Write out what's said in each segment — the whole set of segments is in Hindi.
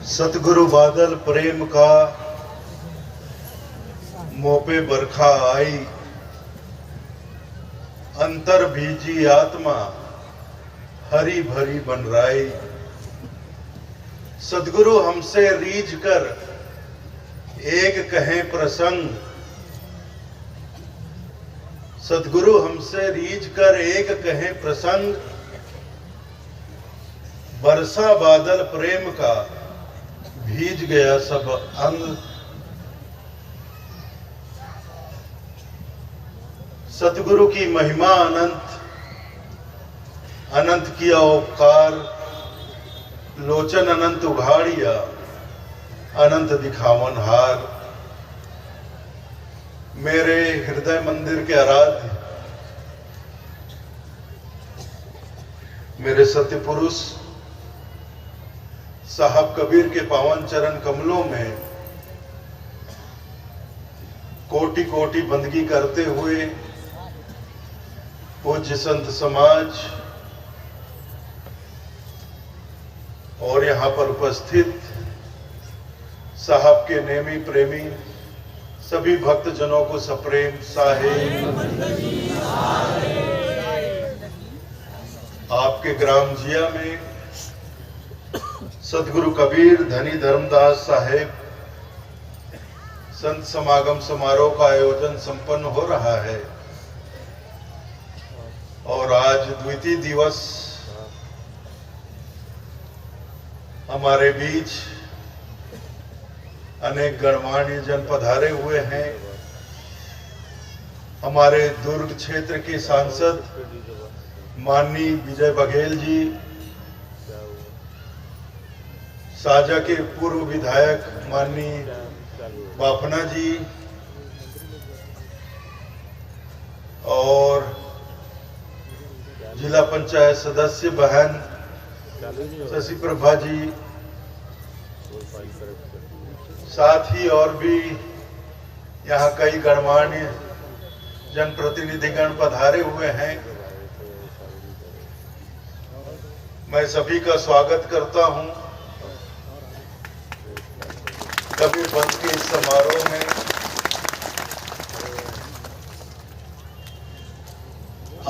सतगुरु बादल प्रेम का मोह पे बरखा आई, अंतर भीजी आत्मा हरी भरी बन राई। सतगुरु हमसे रीझ कर एक कहें प्रसंग, सतगुरु हमसे रीझ कर एक कहें प्रसंग। बरसा बादल प्रेम का भीज गया सब अंग। सतगुरु की महिमा अनंत, अनंत किया उपकार। लोचन अनंत उघाड़िया, अनंत दिखावन हार। मेरे हृदय मंदिर के आराध्य मेरे सत्य पुरुष साहब कबीर के पावन चरण कमलों में कोटि कोटि बंदगी करते हुए पूज्य संत समाज और यहाँ पर उपस्थित साहब के नेमी प्रेमी सभी भक्त जनों को सप्रेम साहेब। आपके ग्राम जिया में सतगुरु कबीर धनी धर्मदास साहेब संत समागम समारोह का आयोजन संपन्न हो रहा है और आज द्वितीय दिवस हमारे बीच अनेक गणमान्य जन पधारे हुए हैं। हमारे दुर्ग क्षेत्र के सांसद माननीय विजय बघेल जी, साजा के पूर्व विधायक माननीय बाफना जी और जिला पंचायत सदस्य बहन शशि प्रभा जी, साथ ही और भी यहाँ कई गणमान्य जनप्रतिनिधिगण पधारे हुए हैं। मैं सभी का स्वागत करता हूँ कबीर पंथ के इस समारोह में।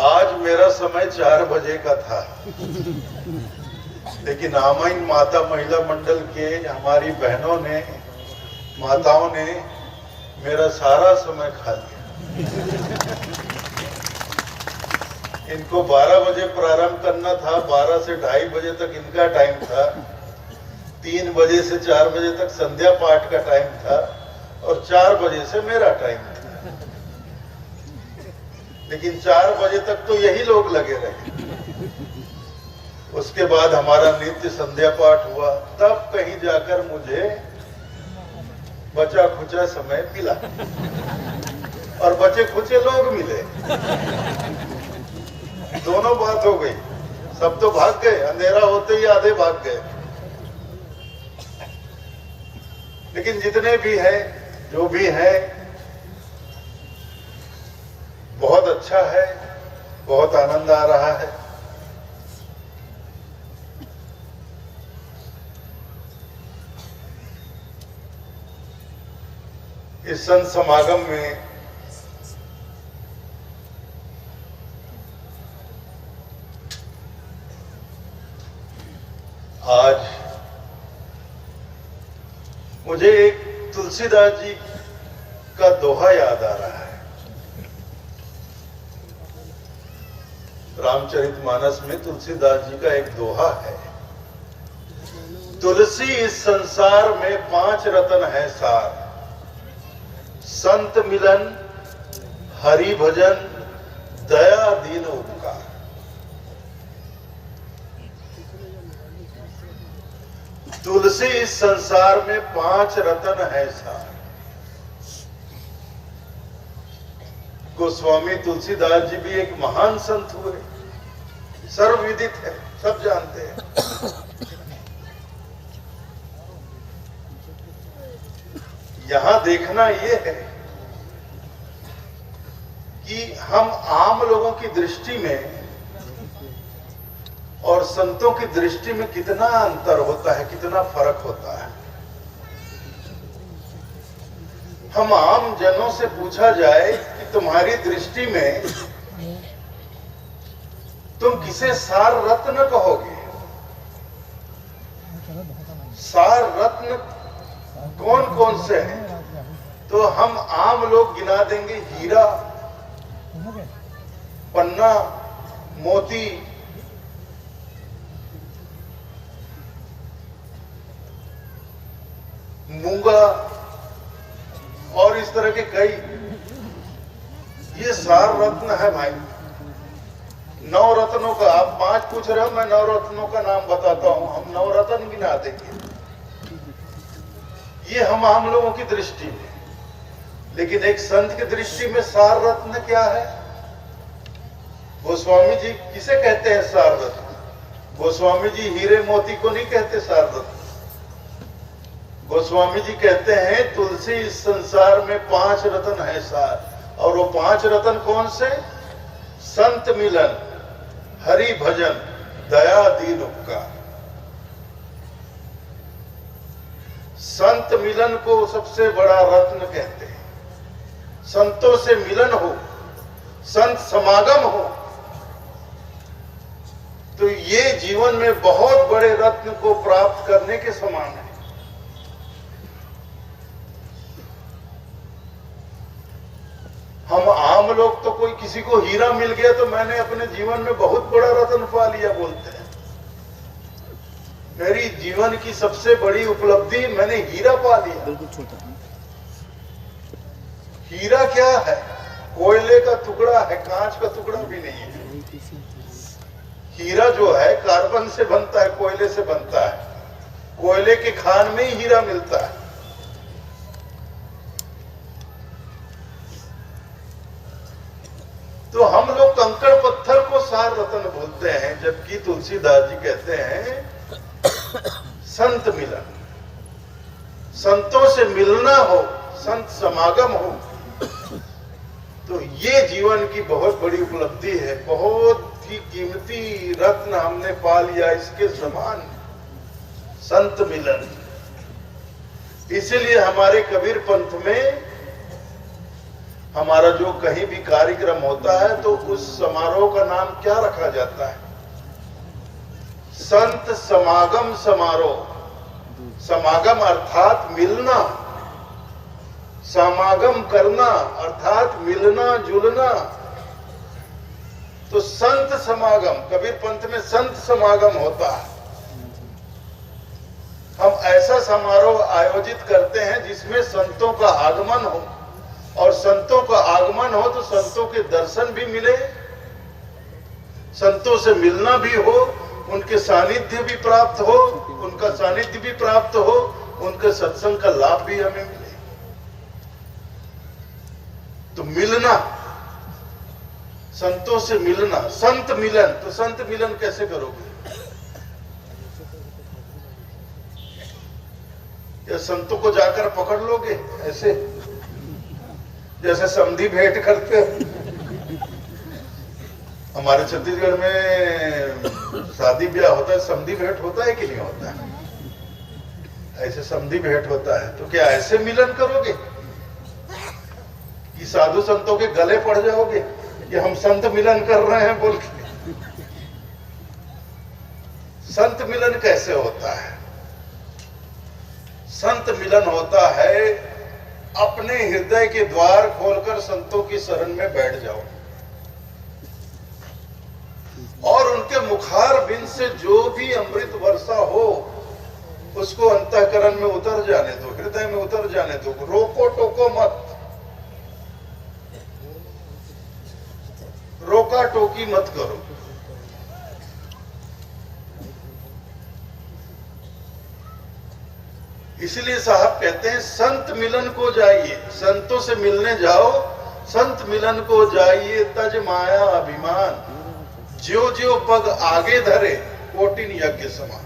आज मेरा समय 4 बजे का था, लेकिन आमाइन माता महिला मंडल के हमारी बहनों ने, माताओं ने मेरा सारा समय खा लिया। इनको 12 बजे प्रारंभ करना था, 12 से 2:30 बजे तक इनका टाइम था, 3 बजे से 4 बजे तक संध्या पाठ का टाइम था और 4 बजे से मेरा टाइम था। लेकिन 4 बजे तक तो यही लोग लगे रहे। उसके बाद हमारा नित्य संध्या पाठ हुआ, तब कहीं जाकर मुझे बचा खुचा समय मिला और बचे खुचे लोग मिले। दोनों बात हो गई, सब तो भाग गए, अंधेरा होते ही आधे भाग गए। लेकिन जितने भी हैं, जो भी हैं, बहुत अच्छा है, बहुत आनंद आ रहा है। इस संत समागम में आज मुझे एक तुलसीदास जी का दोहा याद आ रहा है। रामचरितमानस में तुलसीदास जी का एक दोहा है, तुलसी इस संसार में 5 रतन है सार, संत मिलन, हरि भजन, दया दीन उपकार। तुलसी इस संसार में 5 रतन है सार। गोस्वामी तुलसीदास जी भी एक महान संत हुए, सर्वविदित है, सब जानते हैं। यहां देखना यह है कि हम आम लोगों की दृष्टि में और संतों की दृष्टि में कितना अंतर होता है, कितना फर्क होता है। हम आम जनों से पूछा जाए कि तुम्हारी दृष्टि में तुम किसे सार रत्न कहोगे? सार रत्न कौन कौन से हैं? तो हम आम लोग गिना देंगे हीरा, पन्ना, मोती, मूंगा और इस तरह के कई, ये सार रत्न है भाई। 9 रत्नों का आप 5 पूछ रहे हो, मैं 9 रत्नों का नाम बताता हूं, हम 9 रत्न गिना देंगे। ये हम लोगों की दृष्टि में, लेकिन एक संत की दृष्टि में सार रत्न क्या है? गोस्वामी जी किसे कहते हैं सार रत्न? गोस्वामी जी हीरे मोती को नहीं कहते सार रत्न। गोस्वामी जी कहते हैं तुलसी इस संसार में 5 रत्न है सार, और वो 5 रत्न कौन से? संत मिलन, हरि भजन, दया, दीन उपकार। संत मिलन को सबसे बड़ा रत्न कहते हैं। संतों से मिलन हो, संत समागम हो, तो ये जीवन में बहुत बड़े रत्न को प्राप्त करने के समान है। हम आम लोग तो कोई किसी को हीरा मिल गया तो मैंने अपने जीवन में बहुत बड़ा रत्न पा लिया बोलते हैं। मेरी जीवन की सबसे बड़ी उपलब्धि, मैंने हीरा पा लिया। बिल्कुल छोटा। हीरा क्या है? कोयले का टुकड़ा है, कांच का टुकड़ा भी नहीं है। हीरा जो है कार्बन से बनता है, कोयले से बनता है। कोयले के खान में ही हीरा मिलता है। तो हम लोग कंकड़ पत्थर को सार रत्न बोलते हैं, जबकि तुलसीदास जी कहते हैं संत मिलन। संतों से मिलना हो, संत समागम हो, तो ये जीवन की बहुत बड़ी उपलब्धि है। बहुत ही कीमती रत्न हमने पा लिया, इसके समान संत मिलन। इसीलिए हमारे कबीर पंथ में हमारा जो कहीं भी कार्यक्रम होता है तो उस समारोह का नाम क्या रखा जाता है? संत समागम समारोह। समागम अर्थात मिलना, समागम करना अर्थात मिलना जुलना। तो संत समागम, कबीर पंथ में संत समागम होता है। हम ऐसा समारोह आयोजित करते हैं जिसमें संतों का आगमन हो, और संतों का आगमन हो तो संतों के दर्शन भी मिले, संतों से मिलना भी हो, उनके सानिध्य भी प्राप्त हो, उनका सानिध्य भी प्राप्त हो, उनके सत्संग का लाभ भी हमें मिले। तो मिलना, संतों से मिलना, संत मिलन। तो संत मिलन कैसे करोगे? या संतों को जाकर पकड़ लोगे ऐसे जैसे समधी भेंट करते हो? हमारे छत्तीसगढ़ में शादी ब्याह होता है, समधी भेंट होता है कि नहीं होता है? ऐसे समधी भेंट होता है। तो क्या ऐसे मिलन करोगे कि साधु संतों के गले पड़ जाओगे कि हम संत मिलन कर रहे हैं बोल के? संत मिलन कैसे होता है? संत मिलन होता है अपने हृदय के द्वार खोलकर संतों की शरण में बैठ जाओ, और उनके मुखार बिंद से जो भी अमृत वर्षा हो उसको अंतःकरण में उतर जाने दो, हृदय में उतर जाने दो। रोको टोको मत, रोका टोकी मत करो। इसलिए साहब कहते हैं संत मिलन को जाइए, संतों से मिलने जाओ, संत मिलन को जाइए, तज माया अभिमान, ज्यो ज्यो पग आगे धरे कोटिन यज्ञ समान।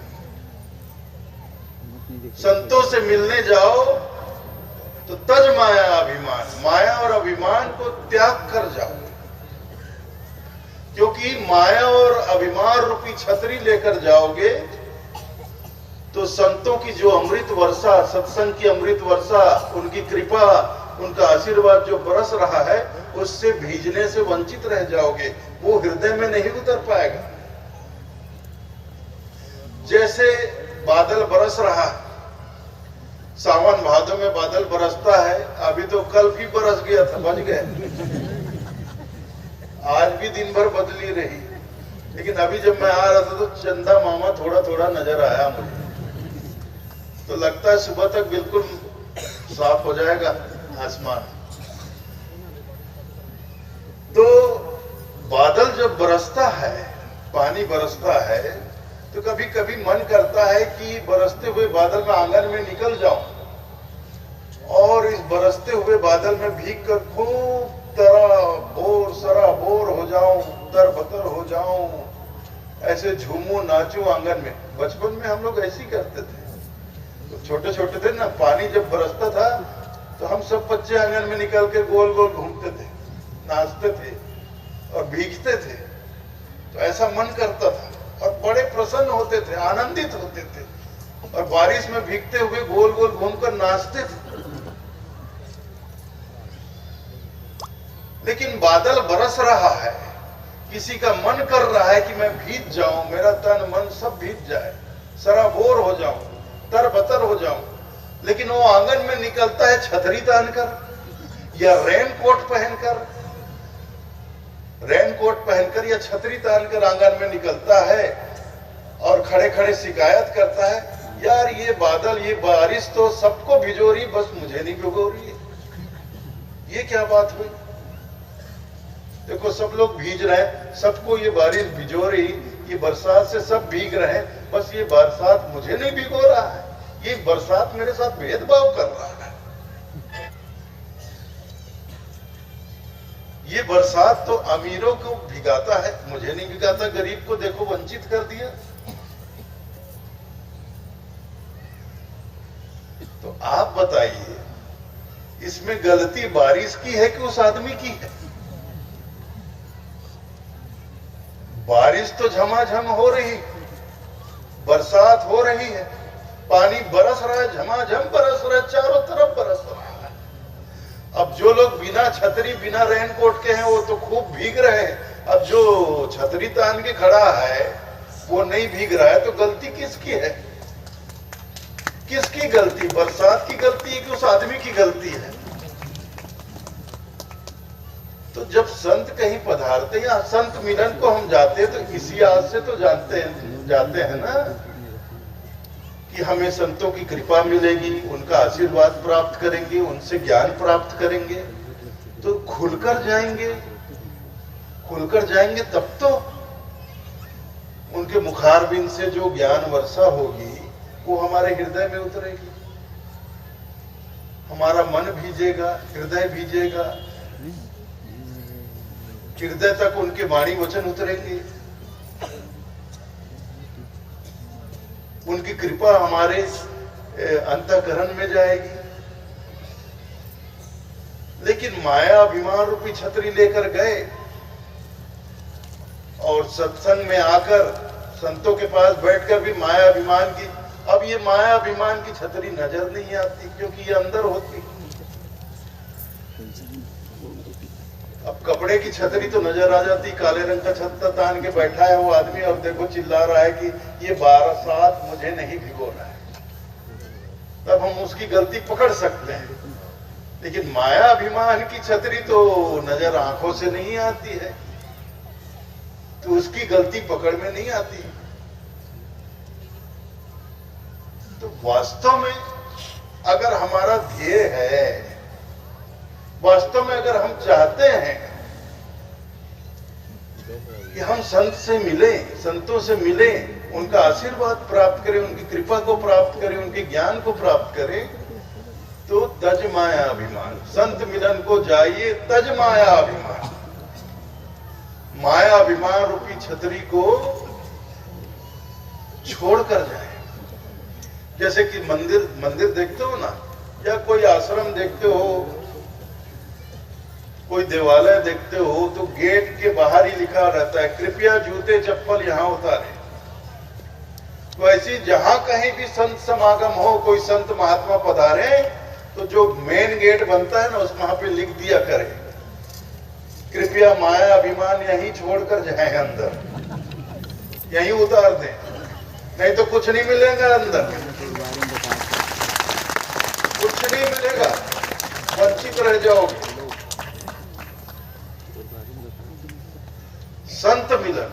संतों से मिलने जाओ तो तज माया अभिमान, माया और अभिमान को त्याग कर जाओ। क्योंकि माया और अभिमान रूपी छतरी लेकर जाओगे तो संतों की जो अमृत वर्षा, सत्संग की अमृत वर्षा, उनकी कृपा, उनका आशीर्वाद जो बरस रहा है, उससे भीजने से वंचित रह जाओगे। वो हृदय में नहीं उतर पाएगा। जैसे बादल बरस रहा है, सावन भादों में बादल बरसता है, अभी तो कल भी बरस गया था, बच गए, आज भी दिन भर बदली रही, लेकिन अभी जब मैं आ रहा था तो चंदा मामा थोड़ा थोड़ा नजर आया मुझे, तो लगता है सुबह तक बिल्कुल साफ हो जाएगा आसमान। तो बादल जब बरसता है, पानी बरसता है, तो कभी कभी मन करता है कि बरसते हुए बादल में आंगन में निकल जाऊं और इस बरसते हुए बादल में भीग कर खूब सराबोर हो जाऊं, तरबतर हो जाऊं, ऐसे झूमूं नाचूं आंगन में। बचपन में हम लोग ऐसे ही करते थे, तो छोटे छोटे थे ना, पानी जब बरसता था तो हम सब बच्चे आंगन में निकल के गोल गोल घूमते थे, नाचते थे और भीगते थे। तो ऐसा मन करता था और बड़े प्रसन्न होते थे, आनंदित होते थे, और बारिश में भीगते हुए गोल गोल घूमकर नाचते थे। लेकिन बादल बरस रहा है, किसी का मन कर रहा है कि मैं भीग जाऊं, मेरा तन मन सब भीग जाए, सराबोर हो जाऊं, तरबतर हो जाऊं, लेकिन वो आंगन में निकलता है छतरी तानकर या रेनकोट पहनकर, रेनकोट पहनकर या छतरी तानकर आंगन में निकलता है और खड़े खड़े शिकायत करता है, यार ये बादल, ये बारिश तो सबको भिगो रही, बस मुझे नहीं भिगो रही है। ये क्या बात हुई? देखो सब लोग भीग रहे हैं, सबको ये बारिश भिगो रही, ये बरसात से सब भीग रहे हैं, बस ये बरसात मुझे नहीं भिगो रहा है, ये बरसात मेरे साथ भेदभाव कर रहा है। ये बरसात तो अमीरों को भिगाता है, मुझे नहीं भिगाता, गरीब को देखो वंचित कर दिया। तो आप बताइए, इसमें गलती बारिश की है कि उस आदमी की है? बारिश तो झमाझम हो रही, बरसात हो रही है, पानी बरस रहा है, झमाझम बरस रहा है, चारों तरफ बरस रहा है। अब जो लोग बिना छतरी बिना रेनकोट के हैं वो तो खूब भीग रहे हैं, अब जो छतरी तान के खड़ा है वो नहीं भीग रहा है, तो गलती किसकी है? किसकी गलती? बरसात की गलती है कि उस आदमी की गलती है? तो जब संत कहीं पधारते या संत मिलन को हम जाते हैं तो इसी आस से तो जाते हैं ना कि हमें संतों की कृपा मिलेगी, उनका आशीर्वाद प्राप्त करेंगे, उनसे ज्ञान प्राप्त करेंगे, तो खुलकर जाएंगे तब तो उनके मुखारबिंद से जो ज्ञान वर्षा होगी वो हमारे हृदय में उतरेगी, हमारा मन भीजेगा, हृदय भीजेगा, हृदय तक उनके वाणी वचन उतरेंगे, उनकी कृपा हमारे अंतःकरण में जाएगी। लेकिन माया अभिमान रूपी छतरी लेकर गए और सत्संग में आकर संतों के पास बैठकर भी माया अभिमान की, अब ये माया अभिमान की छतरी नजर नहीं आती क्योंकि ये अंदर होती। अब कपड़े की छतरी तो नजर आ जाती, काले रंग का छत्ता तान के बैठा है वो आदमी और देखो चिल्ला रहा है कि ये बरसात मुझे नहीं भिगोना है, तब हम उसकी गलती पकड़ सकते हैं। लेकिन माया अभिमान की छतरी तो नजर आंखों से नहीं आती है, तो उसकी गलती पकड़ में नहीं आती। तो वास्तव में अगर हमारा ध्येय है, वास्तव में अगर हम चाहते हैं कि हम संत से मिलें, संतों से मिलें, उनका आशीर्वाद प्राप्त करें, उनकी कृपा को प्राप्त करें, उनके ज्ञान को प्राप्त करें, तो तज माया अभिमान, संत मिलन को जाइए, तज माया अभिमान, माया अभिमान रूपी छतरी को छोड़कर जाए। जैसे कि मंदिर देखते हो ना, या कोई आश्रम देखते हो, कोई देवालय देखते हो तो गेट के बाहर ही लिखा रहता है कृपया जूते चप्पल यहाँ उतारें। तो ऐसी जहां कहीं भी संत समागम हो, कोई संत महात्मा पधारे, तो जो मेन गेट बनता है ना उस वहां पे लिख दिया करे कृपया माया अभिमान यहीं छोड़कर जाए अंदर, यहीं उतार दें, नहीं तो कुछ नहीं मिलेगा अंदर, कुछ नहीं मिलेगा, वंचित रह जाओगे। संत मिलन,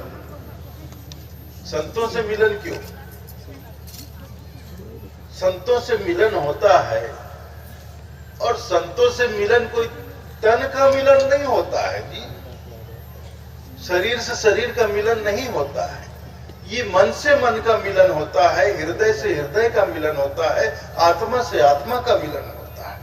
संतों से मिलन क्यों? संतों से मिलन होता है, और संतों से मिलन कोई तन का मिलन नहीं होता है जी, शरीर से शरीर का मिलन नहीं होता है, ये मन से मन का मिलन होता है, हृदय से हृदय का मिलन होता है, आत्मा से आत्मा का मिलन होता है।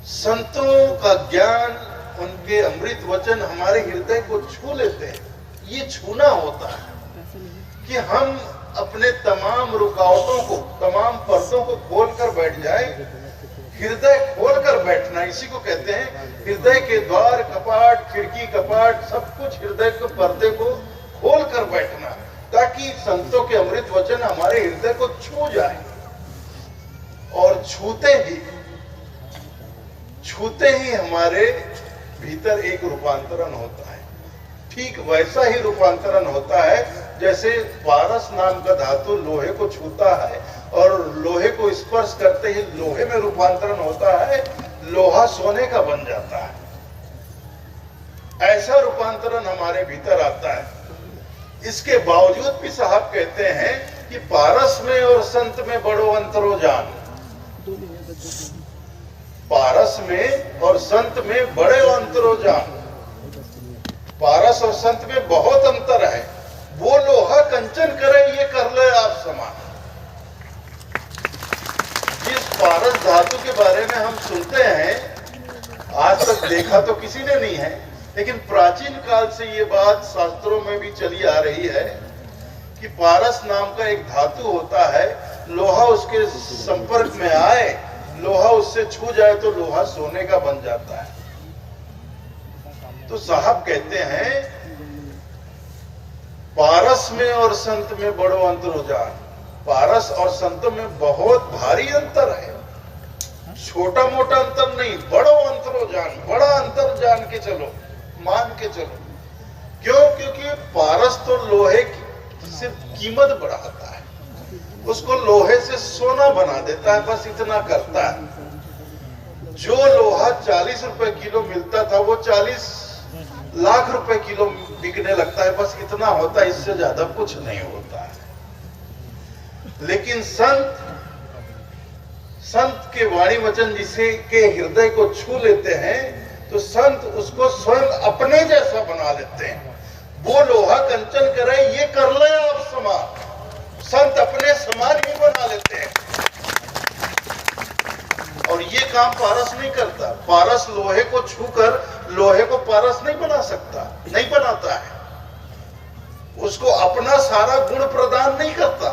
संतों का ज्ञान, उनके अमृत वचन हमारे हृदय को छू लेते हैं। ये छूना होता है कि हम अपने तमाम रुकावटों को, तमाम पर्दों को खोलकर बैठ जाए। हृदय खोलकर बैठना, इसी को कहते हैं हृदय के द्वार, कपाट, खिड़की, कपाट, सब कुछ हृदय के पर्दे को खोलकर बैठना, ताकि संतों के अमृत वचन हमारे हृदय को छू जाए। और छूते ही हमारे भीतर एक रूपांतरण होता है। ठीक वैसा ही रूपांतरण होता है जैसे पारस नाम का धातु लोहे को छूता है और लोहे को स्पर्श करते ही लोहे में रूपांतरण होता है, लोहा सोने का बन जाता है। ऐसा रूपांतरण हमारे भीतर आता है। इसके बावजूद भी साहब कहते हैं कि पारस में और संत में बड़ो अंतरो जान। पारस में और संत में बड़े अंतरो जान। पारस और संत में बहुत अंतर है। वो लोहा कंचन करे, ये कर ले आप समान। जिस पारस धातु के बारे में हम सुनते हैं, आज तक देखा तो किसी ने नहीं है, लेकिन प्राचीन काल से ये बात शास्त्रों में भी चली आ रही है कि पारस नाम का एक धातु होता है, लोहा उसके संपर्क में आए, लोहा उससे छू जाए तो लोहा सोने का बन जाता है। तो साहब कहते हैं पारस में और संत में बड़ो अंतर हो जाए। पारस और संत में बहुत भारी अंतर है, छोटा मोटा अंतर नहीं, बड़ो अंतर हो जान, बड़ा अंतर जान के चलो, मान के चलो। क्यों? क्योंकि पारस तो लोहे की सिर्फ कीमत बढ़ाता है, उसको लोहे से सोना बना देता है, बस इतना करता है। जो लोहा 40 रुपए किलो मिलता था वो 40 लाख रुपए किलो बिकने लगता है, बस इतना होता है, इससे ज्यादा कुछ नहीं होता है। लेकिन संत के वाणी वचन जिसे के हृदय को छू लेते हैं, तो संत उसको स्वयं अपने जैसा बना लेते हैं। वो लोहा कंचन करे, ये कर ले आप समान, संत अपने समान ही बना लेते हैं। और ये काम पारस नहीं करता। पारस लोहे को छूकर लोहे को पारस नहीं बना सकता, नहीं बनाता है, उसको अपना सारा गुण प्रदान नहीं करता।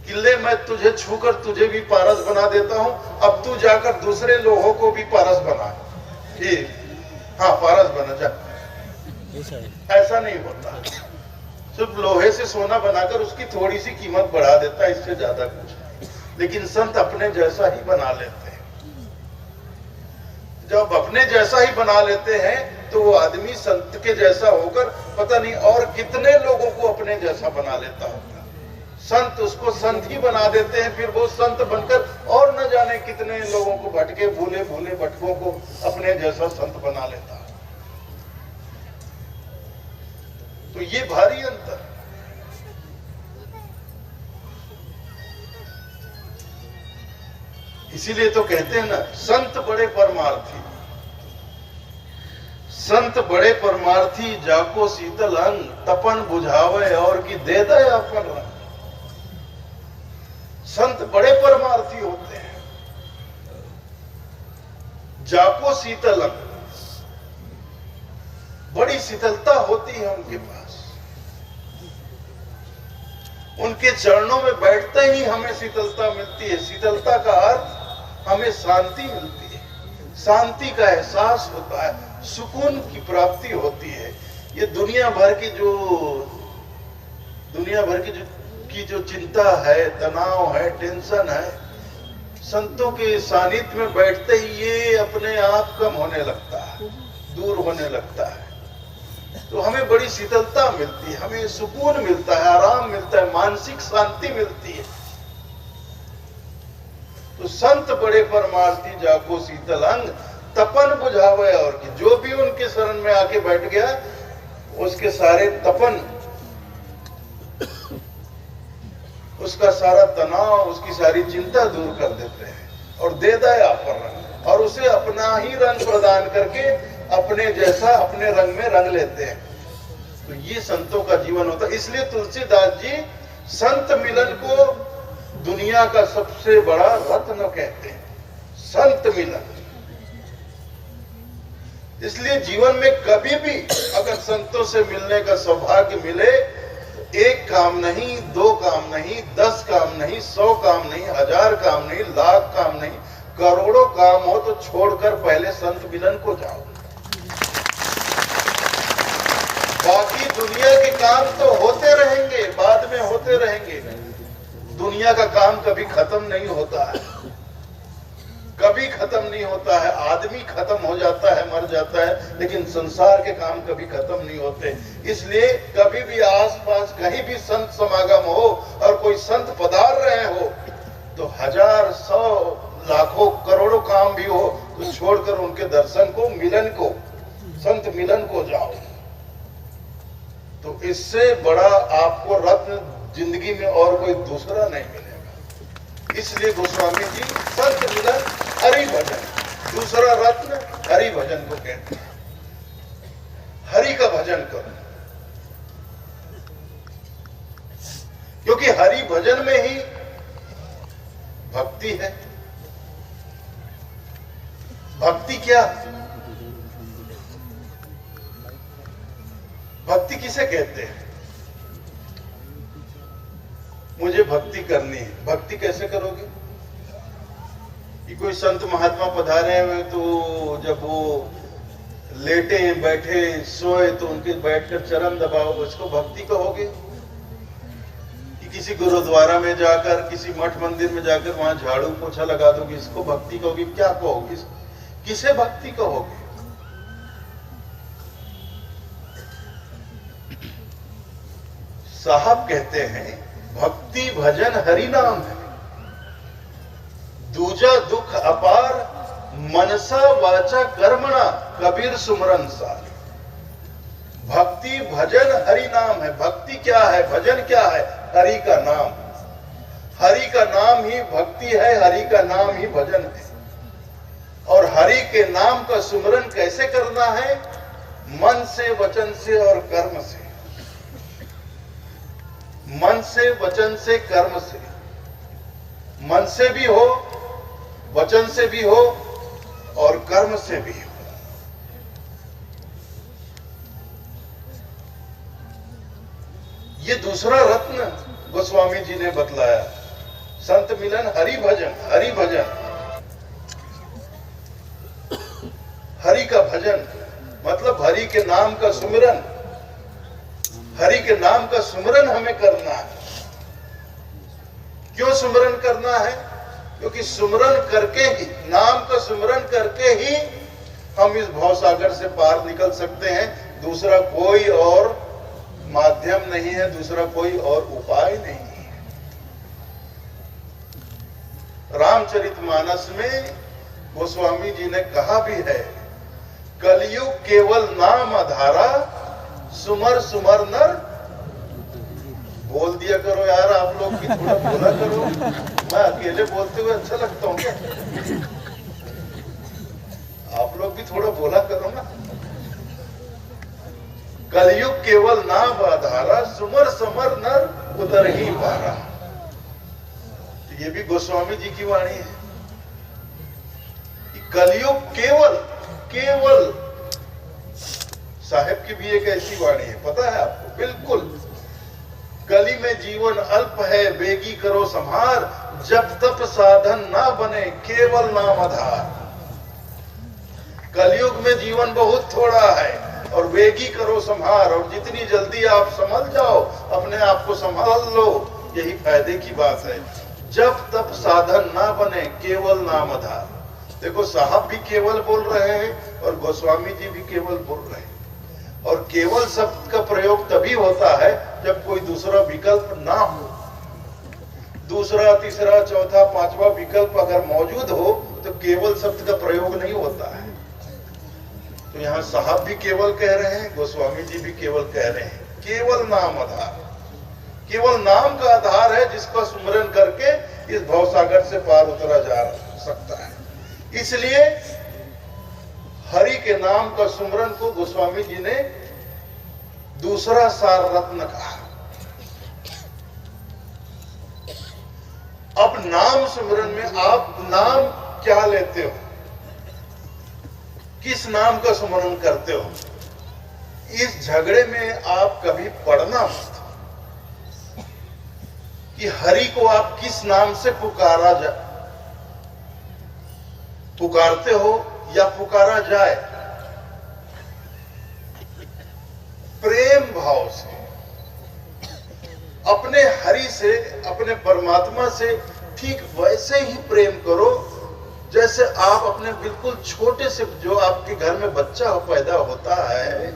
किले मैं तुझे छूकर तुझे भी पारस बना देता हूं, अब तू जाकर दूसरे लोहों को भी पारस बना, ठीक, हाँ पारस बना जा, ऐसा नहीं होता। सिर्फ लोहे से सोना बनाकर उसकी थोड़ी सी कीमत बढ़ा देता है, इससे ज्यादा कुछ। लेकिन संत अपने जैसा ही बना लेते हैं। जब अपने जैसा ही बना लेते हैं तो वो आदमी संत के जैसा होकर पता नहीं और कितने लोगों को अपने जैसा बना लेता होगा। संत उसको संत ही बना देते हैं, फिर वो संत बनकर और न जाने कितने लोगों को, भटके भूले भूले भटकों को अपने जैसा संत बना लेता है। तो ये भारी अंतर। इसीलिए तो कहते हैं ना, संत बड़े परमार्थी, संत बड़े परमार्थी, जाको शीतल अंग, तपन बुझावे और की दे दे अपन रंग। संत बड़े परमार्थी होते हैं। जाको शीतल अंग, बड़ी शीतलता होती है उनके पास। उनके चरणों में बैठते ही हमें शीतलता मिलती है। शीतलता का अर्थ हमें शांति मिलती है, शांति का एहसास होता है, सुकून की प्राप्ति होती है। ये दुनिया भर की जो चिंता है, तनाव है, टेंशन है, संतों के सानिध्य में बैठते ही ये अपने आप कम होने लगता है, दूर होने लगता है। तो हमें बड़ी शीतलता मिलती है, हमें सुकून मिलता है, आराम मिलता है, मानसिक शांति मिलती है। तो संत बड़े परमार्थी जाको शीतल अंग, तपन बुझावे और की। जो भी उनके शरण में आके बैठ गया उसके सारे तपन, उसका सारा तनाव, उसकी सारी चिंता दूर कर देते हैं और दे दया पर रंग, और उसे अपना ही रंग प्रदान करके अपने जैसा अपने रंग में रंग लेते हैं। तो ये संतों का जीवन होता है। इसलिए तुलसीदास जी संत मिलन को दुनिया का सबसे बड़ा रत्न कहते हैं, संत मिलन। इसलिए जीवन में कभी भी अगर संतों से मिलने का सौभाग्य मिले, एक काम नहीं, दो काम नहीं, 10 काम नहीं, 100 काम नहीं, 1000 काम नहीं, लाख काम नहीं, करोड़ों काम हो तो छोड़कर पहले संत मिलन को जाओ। बाकी दुनिया के काम तो होते रहेंगे, बाद में होते रहेंगे। दुनिया का काम कभी खत्म नहीं होता है, कभी खत्म नहीं होता है। आदमी खत्म हो जाता है, मर जाता है, लेकिन संसार के काम कभी खत्म नहीं होते। इसलिए कभी भी आसपास कहीं भी संत समागम हो और कोई संत पधार रहे हो तो 1000, 100, लाखों, करोड़ों काम भी हो तो छोड़कर उनके दर्शन को, मिलन को, संत मिलन को जाओ। तो इससे बड़ा आपको रत्न जिंदगी में और कोई दूसरा नहीं मिलेगा। इसलिए गोस्वामी जी संत मिलन, हरि भजन, दूसरा रत्न हरि भजन को कहते हैं। हरि का भजन करो, क्योंकि हरि भजन में ही भक्ति है। भक्ति क्या? भक्ति किसे कहते हैं? मुझे भक्ति करनी है। भक्ति कैसे करोगे? कि कोई संत महात्मा पधारे हुए तो जब वो लेटे, बैठे, सोए तो उनके बैठकर चरण दबाओ, उसको भक्ति कहोगे? कि किसी गुरुद्वारा में जाकर, किसी मठ मंदिर में जाकर वहां झाड़ू पोछा लगा दोगे, इसको भक्ति कहोगे? क्या कहोगे? किसे भक्ति कहोगे? साहब कहते हैं भक्ति भजन हरि नाम है, दूजा दुख अपार, मनसा वाचा कर्मणा, कबीर सुमरन सार। भक्ति भजन हरि नाम है। भक्ति क्या है? भजन क्या है? हरि का नाम। हरि का नाम ही भक्ति है, हरि का नाम ही भजन है। और हरि के नाम का सुमरन कैसे करना है? मन से, वचन से और कर्म से। मन से, वचन से, कर्म से। मन से भी हो, वचन से भी हो और कर्म से भी हो। ये दूसरा रत्न गोस्वामी जी ने बतलाया। संत मिलन, हरि भजन। हरि भजन, हरि का भजन मतलब हरि के नाम का सुमिरन। हरि के नाम का सुमिरन हमें करना है। क्यों सुमिरन करना है? क्योंकि सुमिरन करके ही, नाम का सुमिरन करके ही हम इस भवसागर से पार निकल सकते हैं। दूसरा कोई और माध्यम नहीं है, दूसरा कोई और उपाय नहीं है। रामचरितमानस में गोस्वामी जी ने कहा भी है, कलयुग केवल नाम आधारा, सुमर सुमर नर। बोल दिया करो यार, आप लोग भी थोड़ा बोला करो। मैं अकेले बोलते हुए अच्छा लगता हूँ क्या? आप लोग भी थोड़ा बोला करो ना। कलयुग केवल नाम आधारा, सुमर समर नर उतर ही पारा। तो ये भी गोस्वामी जी की वाणी है। कलयुग केवल, केवल साहेब की भी एक ऐसी वाणी है, पता है आपको? बिल्कुल कली में जीवन अल्प है, बेगी करो संहार, जब तप साधन ना बने केवल नाम आधार। कलयुग में जीवन बहुत थोड़ा है और वेगी करो संहार, और जितनी जल्दी आप संभल जाओ, अपने आप को संभाल लो, यही फायदे की बात है। जब तब साधन ना बने केवल नाम आधार। देखो साहब भी केवल बोल रहे हैं और गोस्वामी जी भी केवल बोल रहे हैं। और केवल शब्द का प्रयोग तभी होता है जब कोई दूसरा विकल्प ना हो। दूसरा, तीसरा, चौथा, पांचवा विकल्प अगर मौजूद हो तो केवल शब्द का प्रयोग नहीं होता है। तो यहाँ साहब भी केवल कह रहे हैं, गोस्वामी जी भी केवल कह रहे हैं, केवल नाम आधार। केवल नाम का आधार है जिसका सुमरन करके इस भवसागर से पार उतरा जा सकता है। इसलिए हरि के नाम का सुमरन को गोस्वामी जी ने दूसरा सार रत्न कहा। अब नाम सुमरन में आप नाम क्या लेते हो, किस नाम का सुमरन करते हो, इस झगड़े में आप कभी पड़ना मत कि हरि को आप किस नाम से पुकारते हो या पुकारा जाए। प्रेम भाव से अपने हरि से, अपने परमात्मा से ठीक वैसे ही प्रेम करो जैसे आप अपने बिल्कुल छोटे से, जो आपके घर में बच्चा पैदा होता है,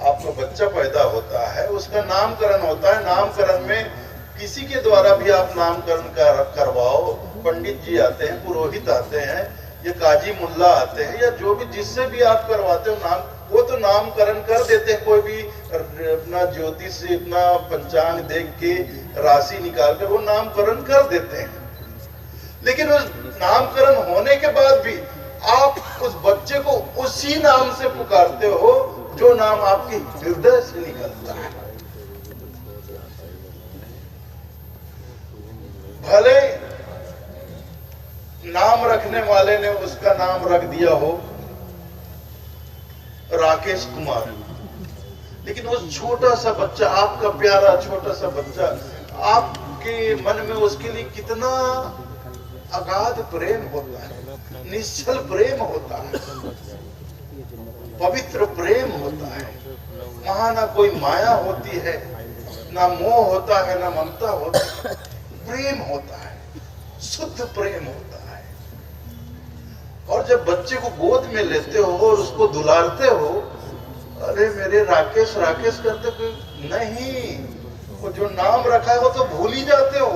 आपका बच्चा पैदा होता है, उसका नामकरण होता है। नामकरण में किसी के द्वारा भी आप नामकरण करवाओ, पंडित जी आते हैं, पुरोहित आते हैं, या काजी मुल्ला आते हैं, या जो भी जिससे भी आप करवाते हो नाम, वो तो नामकरण कर देते हैं। कोई भी अपना ज्योतिष से अपना पंचांग देख के राशि निकाल कर वो नामकरण कर देते हैं। लेकिन उस नामकरण होने के बाद भी आप उस बच्चे को उसी नाम से पुकारते हो जो नाम आपके हृदय से निकलता है। भले नाम रखने वाले ने उसका नाम रख दिया हो राकेश कुमार, लेकिन वो छोटा सा बच्चा, आपका प्यारा छोटा सा बच्चा, आपके मन में उसके लिए कितना अगाध प्रेम होता है, निश्चल प्रेम होता है, पवित्र प्रेम होता है। वहां ना कोई माया होती है, ना मोह होता है, ना ममता होती है, प्रेम होता है, शुद्ध प्रेम होता है। और जब बच्चे को गोद में लेते हो और उसको दुलारते हो, अरे मेरे राकेश राकेश करते कोई नहीं, वो जो नाम रखा है वो तो भूल ही जाते हो।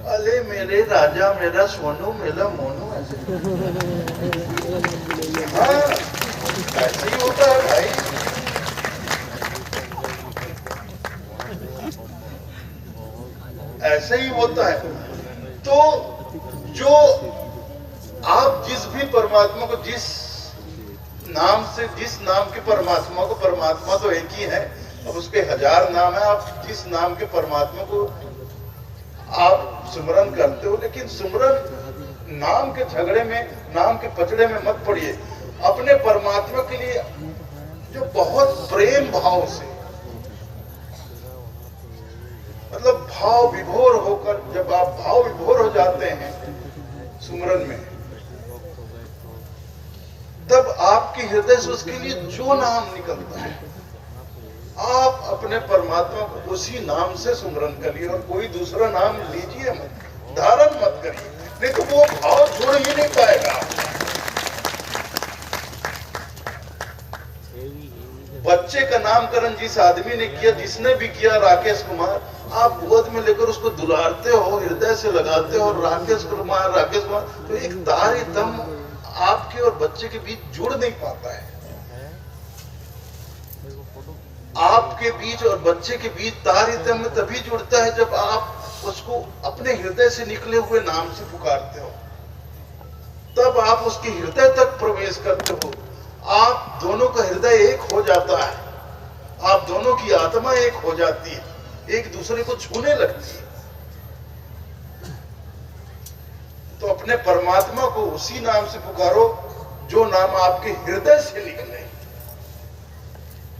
अरे मेरे राजा, मेरा सोनू, मेरा मोनू, ऐसे हाँ ऐसे ही होता है भाई। ऐसे ही होता है। तो जो आप जिस भी परमात्मा को, जिस नाम से, जिस नाम के परमात्मा को, परमात्मा तो एक ही है, अब उसके हजार नाम है, आप जिस नाम के परमात्मा को आप सुमरन करते हो, लेकिन सुमरन नाम के झगड़े में, नाम के पचड़े में मत पड़िए। अपने परमात्मा के लिए जो बहुत प्रेम भाव से, मतलब भाव विभोर होकर, जब आप भाव विभोर हो जाते हैं सुमरन में, तब आपके हृदय से उसके लिए जो नाम निकलता है, आप अपने परमात्मा को उसी नाम से सुमरन करिए और कोई दूसरा नाम लीजिए मत, धारण मत करिए, नहीं तो वो भाव छोड़ ही नहीं पाएगा। बच्चे का नामकरण जिस आदमी ने किया, जिसने भी किया, राकेश कुमार, आप गोद में लेकर उसको दुलारते हो, हृदय से लगाते हो, राकेश कुमार, राकेश कुमार, तो एक तारे दम आपके और बच्चे के बीच जुड़ नहीं पाता है। आपके बीच और बच्चे के बीच तारितम में तभी जुड़ता है जब आप उसको अपने हृदय से निकले हुए नाम से पुकारते हो, तब आप उसके हृदय तक प्रवेश करते हो। आप दोनों का हृदय एक हो जाता है, आप दोनों की आत्मा एक हो जाती है, एक दूसरे को छूने लगती है। तो अपने परमात्मा को उसी नाम से पुकारो जो नाम आपके हृदय से निकले।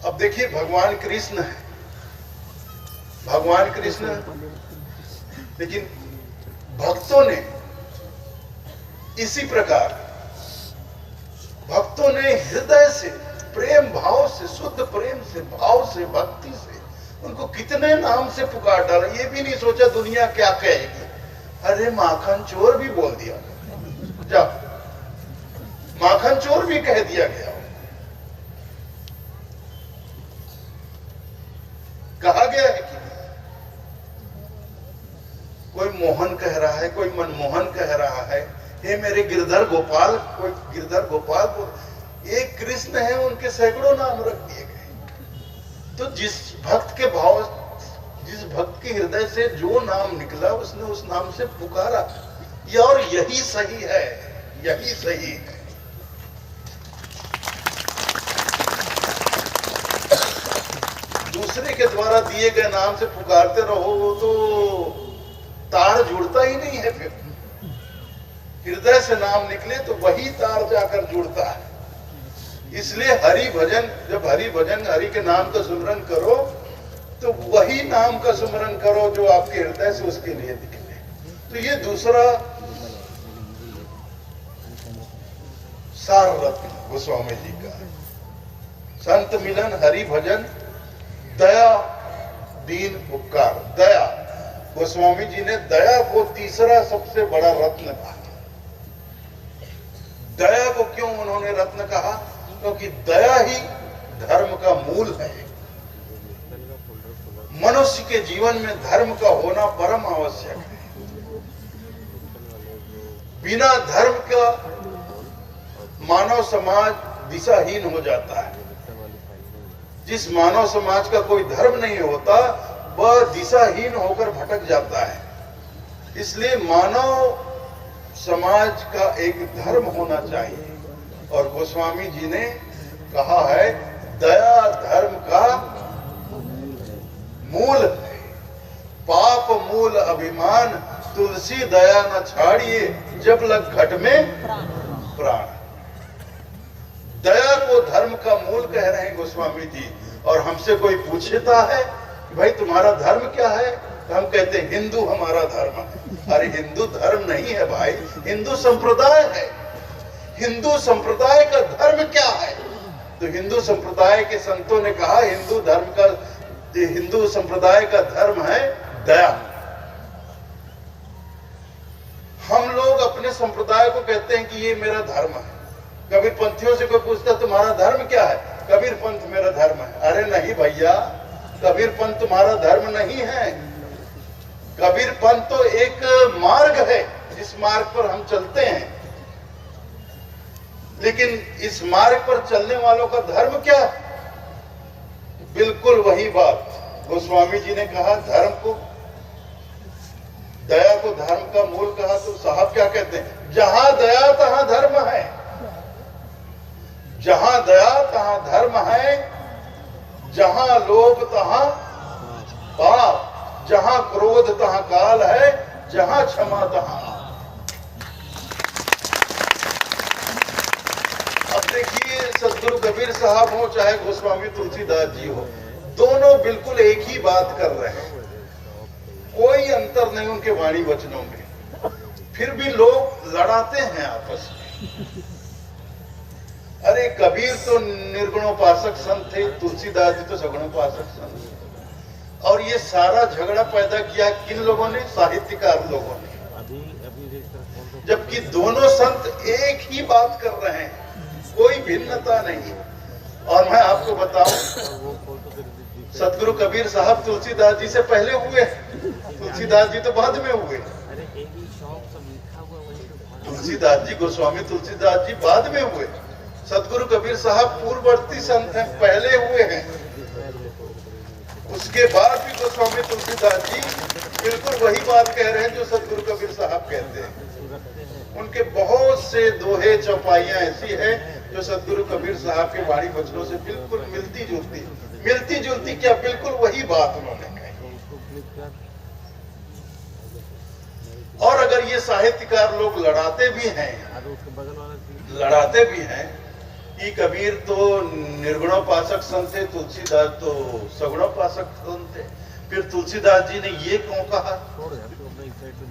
अब देखिए, भगवान कृष्ण है, भगवान कृष्ण। लेकिन भक्तों ने इसी प्रकार भक्तों ने हृदय से, प्रेम भाव से, शुद्ध प्रेम से, भाव से, भक्ति से उनको कितने नाम से पुकार डाला। ये भी नहीं सोचा दुनिया क्या कहेगी। अरे माखन चोर भी बोल दिया, जा माखन चोर भी कह दिया गया, कहा गया है कि कोई मोहन कह रहा है, कोई मनमोहन कह रहा है, हे मेरे गिरधर गोपाल, कोई गिरधर गोपाल को, एक कृष्ण है, उनके सैकड़ों नाम रख दिए गए। तो जिस भक्त के भाव, जिस भक्त के हृदय से जो नाम निकला उसने उस नाम से पुकारा, और यही सही है, यही सही है। दूसरे के द्वारा दिए गए नाम से पुकारते रहो, वो तो तार जुड़ता ही नहीं है। फिर हृदय से नाम निकले तो वही तार जाकर जुड़ता है। इसलिए हरि भजन, जब हरि भजन, हरि के नाम का सुमरन करो तो वही नाम का सुमरन करो जो आपके हृदय से उसके लिए निकले। तो ये दूसरा सार रत्न गोस्वामी जी का, संत मिलन, हरि भजन, दया, दीन, उपकार। दया, गोस्वामी जी ने दया को तीसरा सबसे बड़ा रत्न कहा। दया को क्यों उन्होंने रत्न कहा? क्योंकि दया ही धर्म का मूल है। मनुष्य के जीवन में धर्म का होना परम आवश्यक है। बिना धर्म का मानव समाज दिशाहीन हो जाता है। जिस मानव समाज का कोई धर्म नहीं होता वह दिशाहीन होकर भटक जाता है। इसलिए मानव समाज का एक धर्म होना चाहिए, और गोस्वामी जी ने कहा है दया धर्म का मूल है। पाप मूल अभिमान, तुलसी दया न छाड़िए, जब लग घट में प्राण। दया को धर्म का मूल कह रहे हैं गोस्वामी जी। और हमसे कोई पूछता है कि भाई तुम्हारा धर्म क्या है, तो हम कहते हैं हिंदू हमारा धर्म है। अरे हिंदू धर्म नहीं है भाई, हिंदू संप्रदाय है। हिंदू संप्रदाय का धर्म क्या है? तो हिंदू संप्रदाय के संतों ने कहा हिंदू धर्म का, हिंदू संप्रदाय का धर्म है दया। हम लोग अपने संप्रदाय को कहते हैं कि ये मेरा धर्म है। कबीर पंथियों से कोई पूछता तुम्हारा धर्म क्या है? कबीर पंथ मेरा धर्म है। अरे नहीं भैया, कबीर पंथ तुम्हारा धर्म नहीं है। कबीर पंथ तो एक मार्ग है जिस मार्ग पर हम चलते हैं। लेकिन इस मार्ग पर चलने वालों का धर्म क्या है? बिल्कुल वही बात गोस्वामी जी ने कहा, धर्म को, दया को धर्म का मूल कहा। तो साहब क्या कहते हैं? जहां दया तहां धर्म है। जहां दया तहां धर्म है, जहां लोभ तहां पाप, जहां क्रोध तहां काल है, जहां क्षमा तहां। अब देखिए, सदगुरु कबीर साहब हो चाहे गोस्वामी तुलसीदास जी हो, दोनों बिल्कुल एक ही बात कर रहे हैं। कोई अंतर नहीं उनके वाणी वचनों में। फिर भी लोग लड़ाते हैं आपस में। अरे कबीर तो निर्गुणोपासक संत थे, तुलसीदास जी तो सगुणोपासक संत थे। और ये सारा झगड़ा पैदा किया किन लोगों ने? साहित्यकार लोगों ने। जबकि दोनों संत एक ही बात कर रहे हैं, कोई भिन्नता नहीं। और मैं आपको बताऊं, सतगुरु कबीर साहब तुलसीदास जी से पहले हुए, तुलसीदास जी तो बाद में हुए। तुलसीदास जी, गोस्वामी तुलसीदास जी बाद में हुए। सतगुरु कबीर साहब पूर्ववर्ती संत हैं, पहले हुए हैं। उसके बाद भी गोस्वामी तुलसीदास जी बिल्कुल वही बात कह रहे हैं जो सतगुरु कबीर साहब कहते हैं। उनके बहुत से दोहे चौपाइयां ऐसी हैं जो सतगुरु कबीर साहब के वाणी वचनों से बिल्कुल मिलती जुलती क्या, बिल्कुल वही बात उन्होंने कही। और अगर ये साहित्यकार लोग लड़ाते भी हैं कि कबीर तो निर्गुणोपासक संत थे, तुलसीदास तो सगुणोपासक संत थे, फिर तुलसीदास जी ने ये क्यों कहा,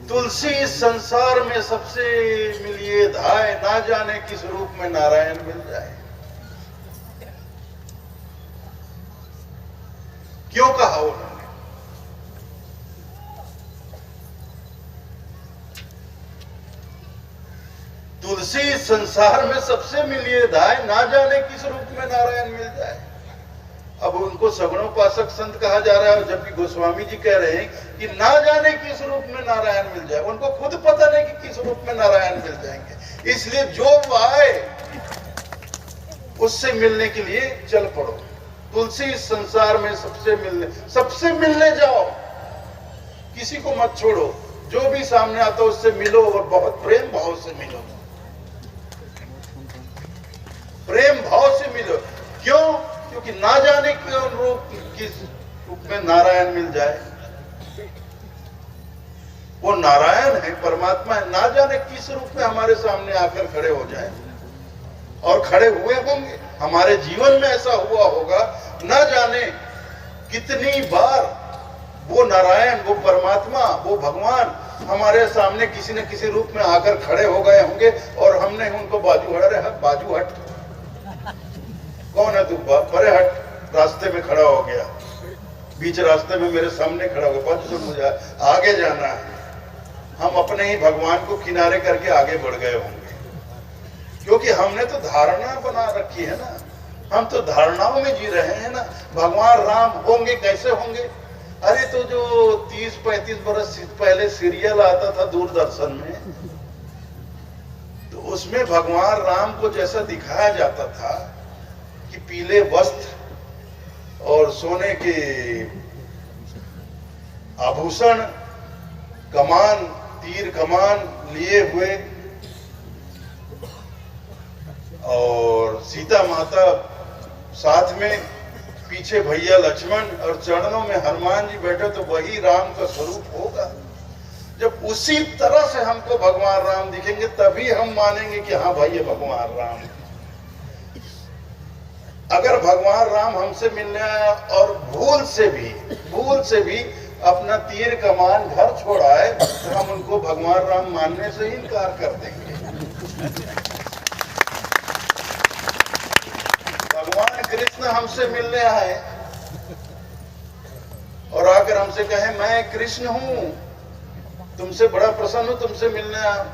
तुलसी इस संसार में सबसे मिलिए धाय, ना जाने किस रूप में नारायण मिल जाए। क्यों कहा उन्होंने? तुलसी इस संसार में सबसे मिलिए धाय, ना जाने किस रूप में नारायण मिल जाए। अब उनको सगुणोपासक संत कहा जा रहा है, जबकि गोस्वामी जी कह रहे हैं कि ना जाने किस रूप में नारायण मिल जाए। उनको खुद पता नहीं कि किस रूप में नारायण मिल जाएंगे, इसलिए जो आए उससे मिलने के लिए चल पड़ो। तुलसी इस संसार में सबसे मिलने जाओ, किसी को मत छोड़ो, जो भी सामने आता उससे मिलो और बहुत प्रेम भाव से मिलो, प्रेम भाव से मिलो। क्यों? क्योंकि ना जाने क्यों किस रूप में नारायण मिल जाए। वो नारायण है, परमात्मा है, ना जाने किस रूप में हमारे सामने आकर खड़े हो जाए, और खड़े हुए होंगे। हमारे जीवन में ऐसा हुआ होगा, ना जाने कितनी बार वो नारायण, वो परमात्मा, वो भगवान हमारे सामने किसी न किसी रूप में आकर खड़े हो गए होंगे, और हमने उनको बाजू हट, कौन है तू, परे हट, रास्ते में खड़ा हो गया, बीच रास्ते में मेरे सामने खड़ा हो गया, सुन मुझे आगे जाना है। हम अपने ही भगवान को किनारे करके आगे बढ़ गए होंगे, क्योंकि हमने तो धारणा बना रखी है ना, हम तो धारणाओं में जी रहे हैं ना। भगवान राम होंगे, कैसे होंगे? अरे तो जो 30-35 बरस पहले सीरियल आता था दूरदर्शन में, तो उसमें भगवान राम को जैसा दिखाया जाता था कि पीले वस्त्र और सोने के आभूषण, कमान, तीर कमान लिए हुए, और सीता माता साथ में, पीछे भैया लक्ष्मण और चरणों में हनुमान जी बैठे, तो वही राम का स्वरूप होगा। जब उसी तरह से हमको भगवान राम दिखेंगे, तभी हम मानेंगे कि हाँ भाई ये भगवान राम। अगर भगवान राम हमसे मिलने आया और भूल से भी अपना तीर कमान घर छोड़ाए, तो हम उनको भगवान राम मानने से ही इनकार कर देंगे। भगवान कृष्ण हमसे मिलने आए और आकर हमसे कहे मैं कृष्ण हूं, तुमसे बड़ा प्रसन्न हूं, तुमसे मिलने आया।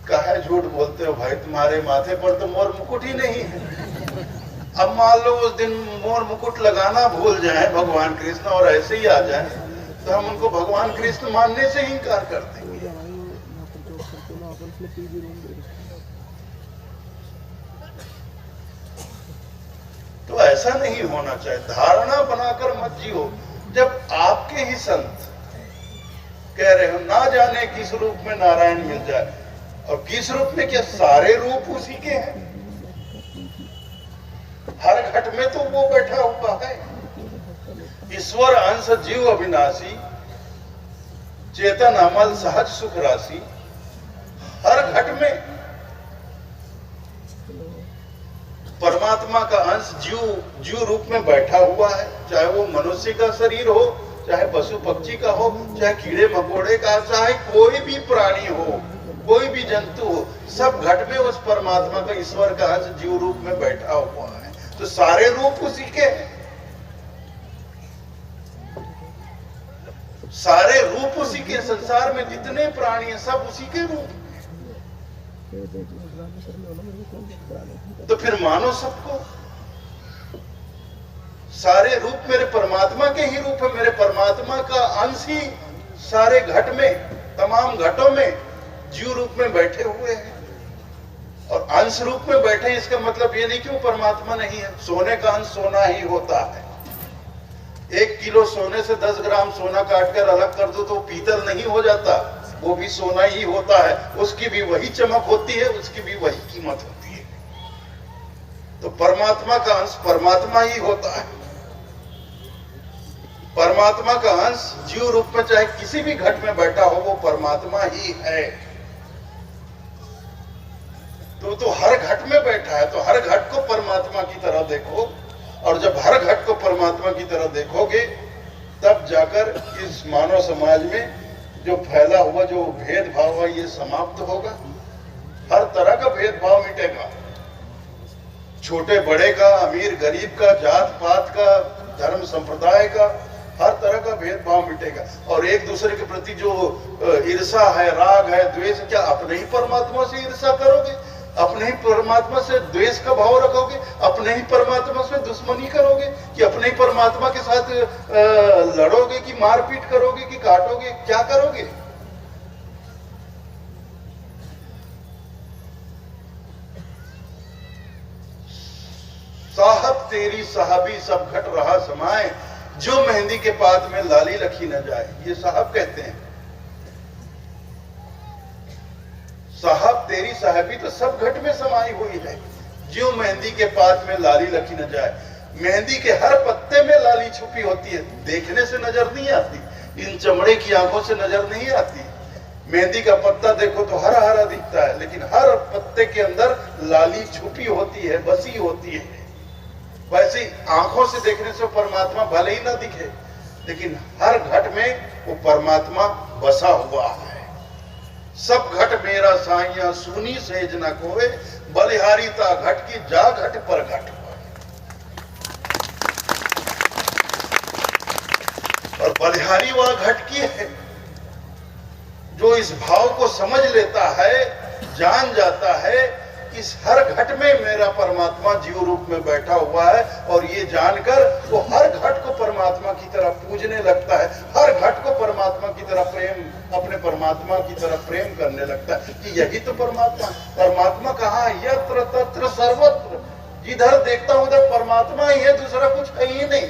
कहे झूठ बोलते हो भाई, तुम्हारे माथे पर तो मोर मुकुट ही नहीं है। अब मान लो उस दिन मोर मुकुट लगाना भूल जाए भगवान कृष्ण और ऐसे ही आ जाए, तो हम उनको भगवान कृष्ण मानने से ही इनकार कर देंगे। तो ऐसा नहीं होना चाहिए, धारणा बनाकर मत जियो। जब आपके ही संत कह रहे हो ना जाने किस रूप में नारायण मिल जाए, और किस रूप में, क्या सारे रूप उसी के हैं? हर घट में तो वो बैठा हुआ है। ईश्वर अंश जीव अविनाशी, चेतन अमल सहज सुख राशि। हर घट में परमात्मा का अंश जीव रूप में बैठा हुआ है, चाहे वो मनुष्य का शरीर हो, चाहे पशु पक्षी का हो, चाहे कीड़े मकोड़े का, चाहे कोई भी प्राणी हो, कोई भी जंतु हो, सब घट में उस परमात्मा का, ईश्वर का अंश जीव रूप में बैठा हुआ है। तो सारे रूप उसी के हैं, सारे रूप उसी के। संसार में जितने प्राणी हैं सब उसी के रूप। तो फिर मानो सबको, सारे रूप मेरे परमात्मा के ही रूप है, मेरे परमात्मा का अंश ही सारे घट में, तमाम घटों में जीव रूप में बैठे हुए हैं। और अंश रूप में बैठे, इसका मतलब ये नहीं कि वो परमात्मा नहीं है। सोने का अंश सोना ही होता है। 1 किलो सोने से 10 ग्राम सोना काटकर अलग कर दो तो पीतल नहीं हो जाता, वो भी सोना ही होता है। उसकी भी वही चमक होती है, उसकी भी वही कीमत होती है। तो परमात्मा का अंश परमात्मा ही होता है। परमात्मा का अंश जीव रूप में चाहे किसी भी घट में बैठा हो, वो परमात्मा ही है। तो हर घट में बैठा है, तो हर घट को परमात्मा की तरह देखो। और जब हर घट को परमात्मा की तरह देखोगे, तब जाकर इस मानव समाज में जो फैला हुआ जो भेदभाव है ये समाप्त होगा। हर तरह का भेदभाव मिटेगा, छोटे बड़े का, अमीर गरीब का, जात पात का, धर्म संप्रदाय का, हर तरह का भेदभाव मिटेगा। और एक दूसरे के प्रति जो ईर्षा है, राग है, द्वेष, क्या अपने ही परमात्मा से ईर्षा करोगे? अपने ही परमात्मा से द्वेष का भाव रखोगे? अपने ही परमात्मा से दुश्मनी करोगे? कि अपने ही परमात्मा के साथ लड़ोगे, कि मारपीट करोगे, कि काटोगे? क्या करोगे? साहब तेरी साहबी सब घट रहा समाए, जो मेहंदी के पात में लाली रखी न जाए। ये साहब कहते हैं। साहब तेरी साहबी तो सब घट में समाई हुई है, जो मेहंदी के पात में लाली रखी न जाए। मेहंदी के हर पत्ते में लाली छुपी होती है, देखने से नजर नहीं आती, इन चमड़े की आंखों से नजर नहीं आती। मेहंदी का पत्ता देखो तो हरा हरा दिखता है, लेकिन हर पत्ते के अंदर लाली छुपी होती है, बसी होती है। वैसे आंखों से देखने से परमात्मा भले ही ना दिखे, लेकिन हर घट में वो परमात्मा बसा हुआ है। सब घट मेरा साइया सुनी सेज न कोए, बलिहारी ता घट की जा घट पर घट। और बलिहारी वह घट की है जो इस भाव को समझ लेता है, जान जाता है कि इस हर घट में मेरा परमात्मा जीव रूप में बैठा हुआ है। और ये जानकर वो हर घट को परमात्मा की तरह पूजने लगता है, हर घट को परमात्मा की तरह प्रेम, अपने परमात्मा की तरह प्रेम करने लगता है कि यही तो परमात्मा। परमात्मा कहाँ है? यत्र तत्र सर्वत्र, जिधर देखता हूं उधर परमात्मा ही है, दूसरा कुछ है ही नहीं।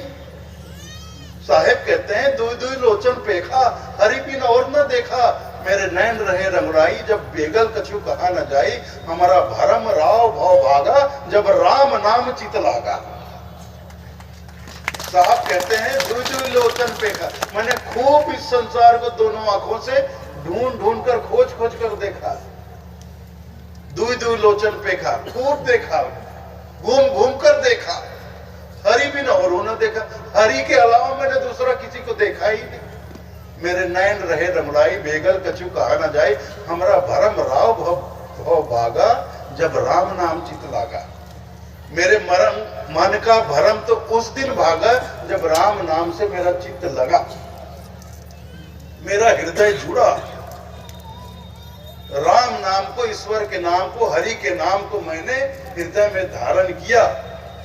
साहेब कहते हैं दुई दुई लोचन पेखा, हरि बिन और न देखा, मेरे नैन रहे रंगराई, जब बेगल कछु कहा न जाई, हमारा भरम राव भाव भागा, जब राम नाम चित लागा। साहब कहते हैं दुई दुई लोचन पेखा, मैंने खूब इस संसार को दोनों आंखों से ढूंढ ढूंढ कर, खोज खोज कर देखा। दुई दुई लोचन पेखा, खूब देखा, घूम घूम कर देखा, हरि बिन और न देखा। हरि के अलावा मैंने दूसरा किसी को देखा ही नहीं। मेरे नैन रहे रमणाई, बेगल कछु कहा न जाए, हमारा भरम राव भव भागा, जब राम नाम चित लागा। मेरे मन का भरम तो उस दिन भागा जब राम नाम से मेरा चित्त लगा, मेरा हृदय जुड़ा। राम नाम को, ईश्वर के नाम को, हरि के नाम को मैंने हृदय में धारण किया।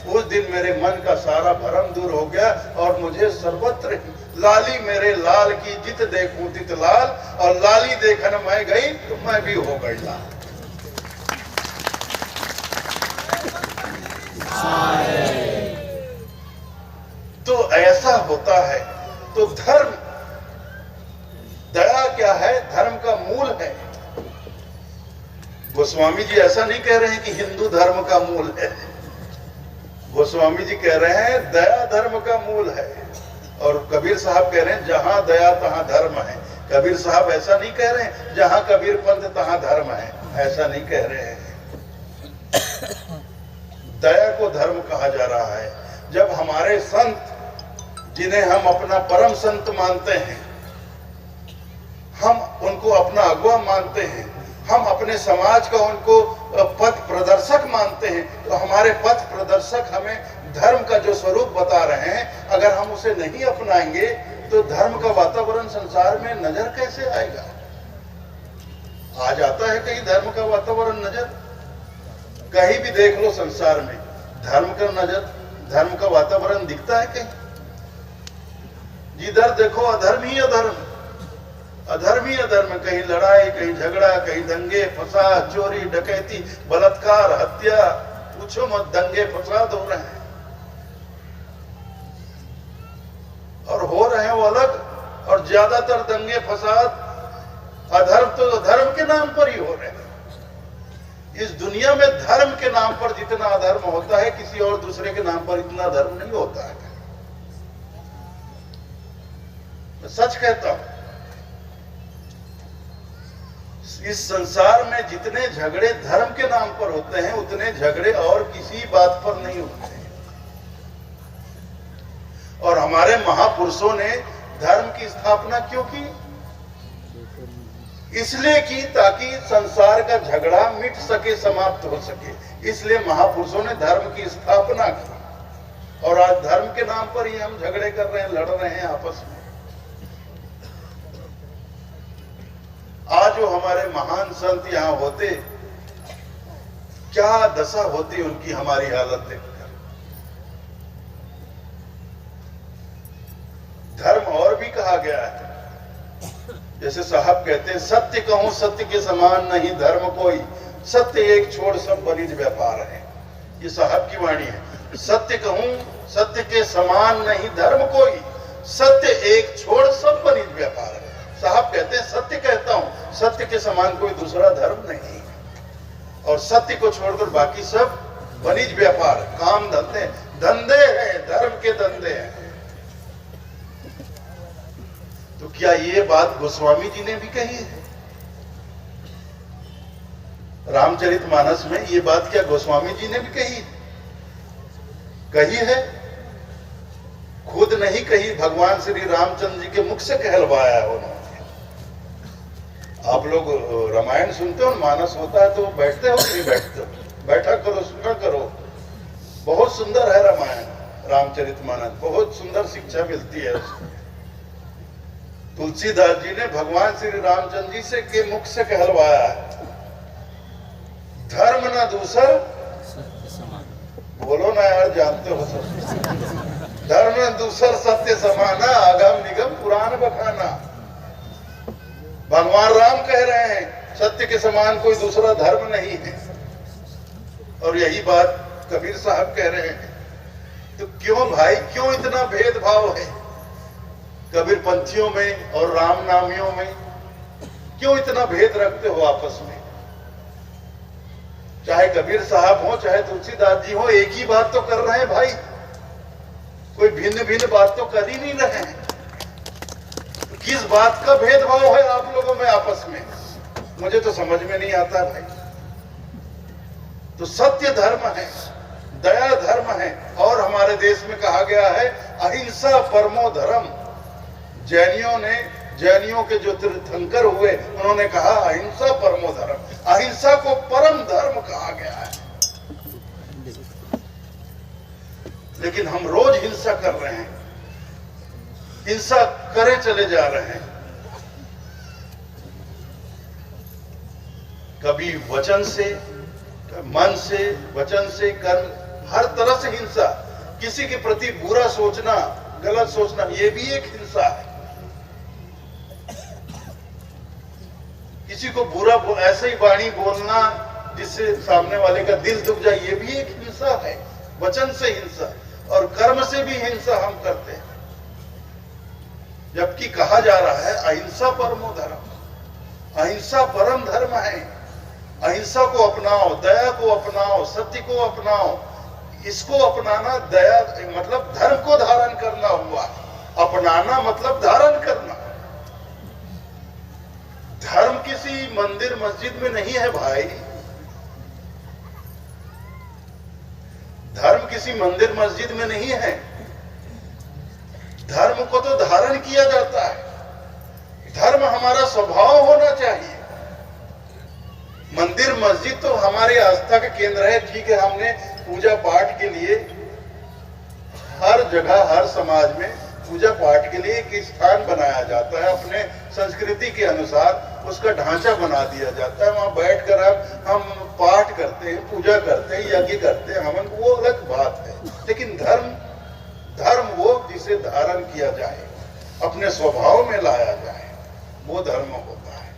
उस दिन मेरे मन का सारा भरम दूर हो गया और मुझे सर्वत्र लाली मेरे लाल की, जित देखूं तित लाल, और लाली देखन मैं गई तो मैं भी हो गई लाल। तो ऐसा होता है। तो धर्म, दया क्या है? धर्म का मूल है। गोस्वामी जी ऐसा नहीं कह रहे हैं कि हिंदू धर्म का मूल है। गोस्वामी जी कह रहे हैं दया धर्म का मूल है। और कबीर साहब कह रहे हैं जहां दया तहां धर्म है। कबीर साहब ऐसा नहीं कह रहे हैं जहां कबीर पंथ तहां धर्म है, ऐसा नहीं कह रहे हैं। दया को धर्म कहा जा रहा है। जब हमारे संत, जिन्हें हम अपना परम संत मानते हैं, हम उनको अपना अगुवा मानते हैं, हम अपने समाज का उनको पथ प्रदर्शक मानते हैं, तो हमारे पथ प्रदर्शक हमें धर्म का जो स्वरूप बता रहे हैं, अगर हम उसे नहीं अपनाएंगे तो धर्म का वातावरण संसार में नजर कैसे आएगा? आ जाता है कहीं धर्म का वातावरण नजर? कहीं भी देख लो संसार में धर्म का नजर, धर्म का वातावरण दिखता है कहीं? जिधर देखो अधर्म ही अधर्म, अधर्म ही अधर्म। कहीं लड़ाई, कहीं झगड़ा, कहीं दंगे फसाद, चोरी डकैती, बलात्कार, हत्या, पूछो मत, दंगे फसाद हो रहे हैं। और हो रहे हैं वो अलग, और ज्यादातर दंगे फसाद अधर्म तो धर्म के नाम पर ही हो रहे हैं। इस दुनिया में धर्म के नाम पर जितना अधर्म होता है, किसी और दूसरे के नाम पर इतना धर्म नहीं होता है। मैं सच कहता हूं, इस संसार में जितने झगड़े धर्म के नाम पर होते हैं, उतने झगड़े और किसी बात पर नहीं होते हैं। और हमारे महापुरुषों ने धर्म की स्थापना क्यों की? इसलिए की ताकि संसार का झगड़ा मिट सके, समाप्त हो सके। इसलिए महापुरुषों ने धर्म की स्थापना की। और आज धर्म के नाम पर ही हम झगड़े कर रहे हैं, लड़ रहे हैं आपस में। आज जो हमारे महान संत यहाँ होते, क्या दशा होती उनकी हमारी हालत देखकर। धर्म और भी कहा गया है, जैसे साहब कहते हैं, सत्य कहूं सत्य के समान नहीं धर्म कोई, सत्य एक छोड़ सब बनिज व्यापार है। ये साहब की वाणी है। सत्य कहूं सत्य के समान नहीं धर्म कोई, सत्य एक छोड़ सब बनिज व्यापार है। साहब कहते हैं सत्य कहता हूं, सत्य के समान कोई दूसरा धर्म नहीं, और सत्य को छोड़कर बाकी सब बनिज व्यापार, काम धंधे, धंधे हैं, धर्म के धंधे हैं। तो क्या ये बात गोस्वामी जी ने भी कही है? रामचरितमानस में ये बात क्या गोस्वामी जी ने भी कही है? खुद नहीं कही, भगवान श्री रामचंद्र जी के मुख से कहलवाया है उन्होंने। आप लोग रामायण सुनते हो, मानस होता है तो बैठते हो नहीं बैठते हो? बैठा करो, सुना करो। बहुत सुंदर है रामायण, रामचरितमानस, बहुत सुंदर शिक्षा मिलती है उसमें। तुलसीदास जी ने भगवान श्री रामचंद्र जी से के मुख से कहलवाया है, धर्म न दूसर, बोलो ना यार, जानते हो सब। धर्म न दूसर सत्य समाना, आगम निगम पुराण बखाना। भगवान राम कह रहे हैं सत्य के समान कोई दूसरा धर्म नहीं है, और यही बात कबीर साहब कह रहे हैं। तो क्यों भाई, क्यों इतना भेदभाव है कबीर पंथियों में और राम नामियों में? क्यों इतना भेद रखते हो आपस में? चाहे कबीर साहब हो, चाहे तुलसीदास जी हो, एक ही बात तो कर रहे हैं भाई। कोई भिन्न भिन्न बात तो कर ही नहीं रहे हैं। किस बात का भेदभाव है आप लोगों में आपस में? मुझे तो समझ में नहीं आता भाई। तो सत्य धर्म है, दया धर्म है, और हमारे देश में कहा गया है अहिंसा परमो धर्म। जैनियों के जो तीर्थंकर हुए, उन्होंने कहा अहिंसा परमो धर्म। अहिंसा को परम धर्म कहा गया है। लेकिन हम रोज हिंसा कर रहे हैं, हिंसा करे चले जा रहे हैं। कभी वचन से, मन से, वचन से, कर्म, हर तरह से हिंसा। किसी के प्रति बुरा सोचना, गलत सोचना, ये भी एक हिंसा है। किसी को बुरा ऐसे ही वाणी बोलना जिससे सामने वाले का दिल दुख जाए, ये भी एक हिंसा है। वचन से हिंसा और कर्म से भी हिंसा हम करते हैं, जबकि कहा जा रहा है अहिंसा परमो धर्म। अहिंसा परम धर्म है। अहिंसा को अपनाओ, दया को अपनाओ, सत्य को अपनाओ। इसको अपनाना, दया मतलब धर्म को धारण करना हुआ। अपनाना मतलब धारण करना। धर्म किसी मंदिर मस्जिद में नहीं है भाई। धर्म किसी मंदिर मस्जिद में नहीं है। धर्म को तो धारण किया जाता है। धर्म हमारा स्वभाव होना चाहिए। मंदिर मस्जिद तो हमारे आस्था का केंद्र है, ठीक है। हमने पूजा पाठ के लिए हर जगह, हर समाज में पूजा पाठ के लिए एक स्थान बनाया जाता है। अपने संस्कृति के अनुसार उसका ढांचा बना दिया जाता है। वहां बैठकर हम पाठ करते हैं, पूजा करते हैं, यज्ञ करते हैं, हवन, वो अलग बात है। लेकिन धर्म वो जिसे धारण किया जाए, अपने स्वभाव में लाया जाए, वो धर्म होता है।